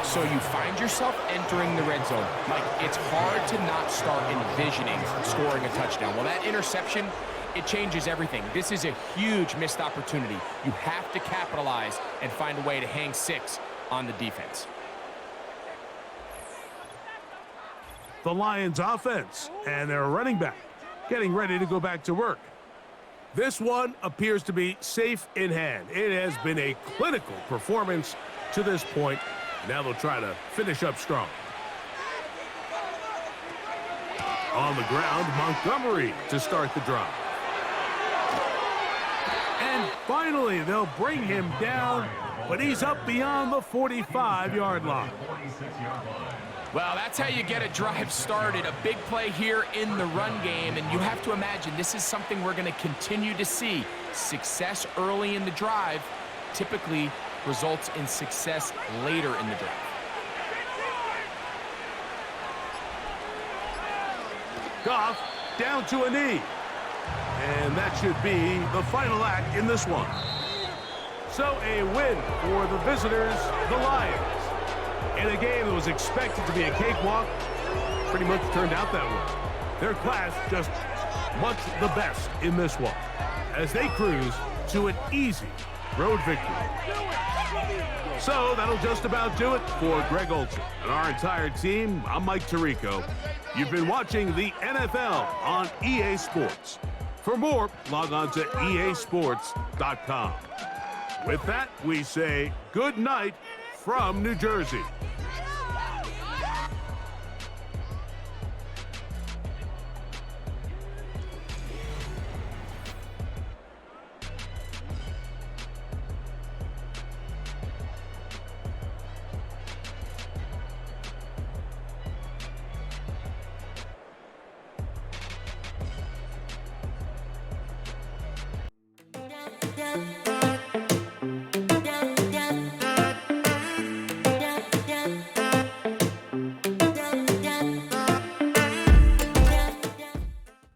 So you find yourself entering the red zone. Mike, it's hard to not start envisioning scoring a touchdown. Well, that interception, it changes everything. This is a huge missed opportunity. You have to capitalize and find a way to hang 6 on the defense. The Lions offense and their running back getting ready to go back to work. This one appears to be safe in hand. It has been a clinical performance to this point. Now they'll try to finish up strong. On the ground, Montgomery to start the drive. And finally, they'll bring him down, but he's up beyond the 45-yard line. Well, that's how you get a drive started. A big play here in the run game, and you have to imagine this is something we're going to continue to see. Success early in the drive typically results in success later in the drive. Goff down to a knee. And that should be the final act in this one. So a win for the visitors, the Lions. In a game that was expected to be a cakewalk, pretty much turned out that way. Their class just much the best in this one as they cruise to an easy road victory. So that'll just about do it for Greg Olson and our entire team. I'm Mike Tirico. You've been watching the NFL on EA Sports. For more, log on to easports.com. With that, we say good night from New Jersey. Yeah.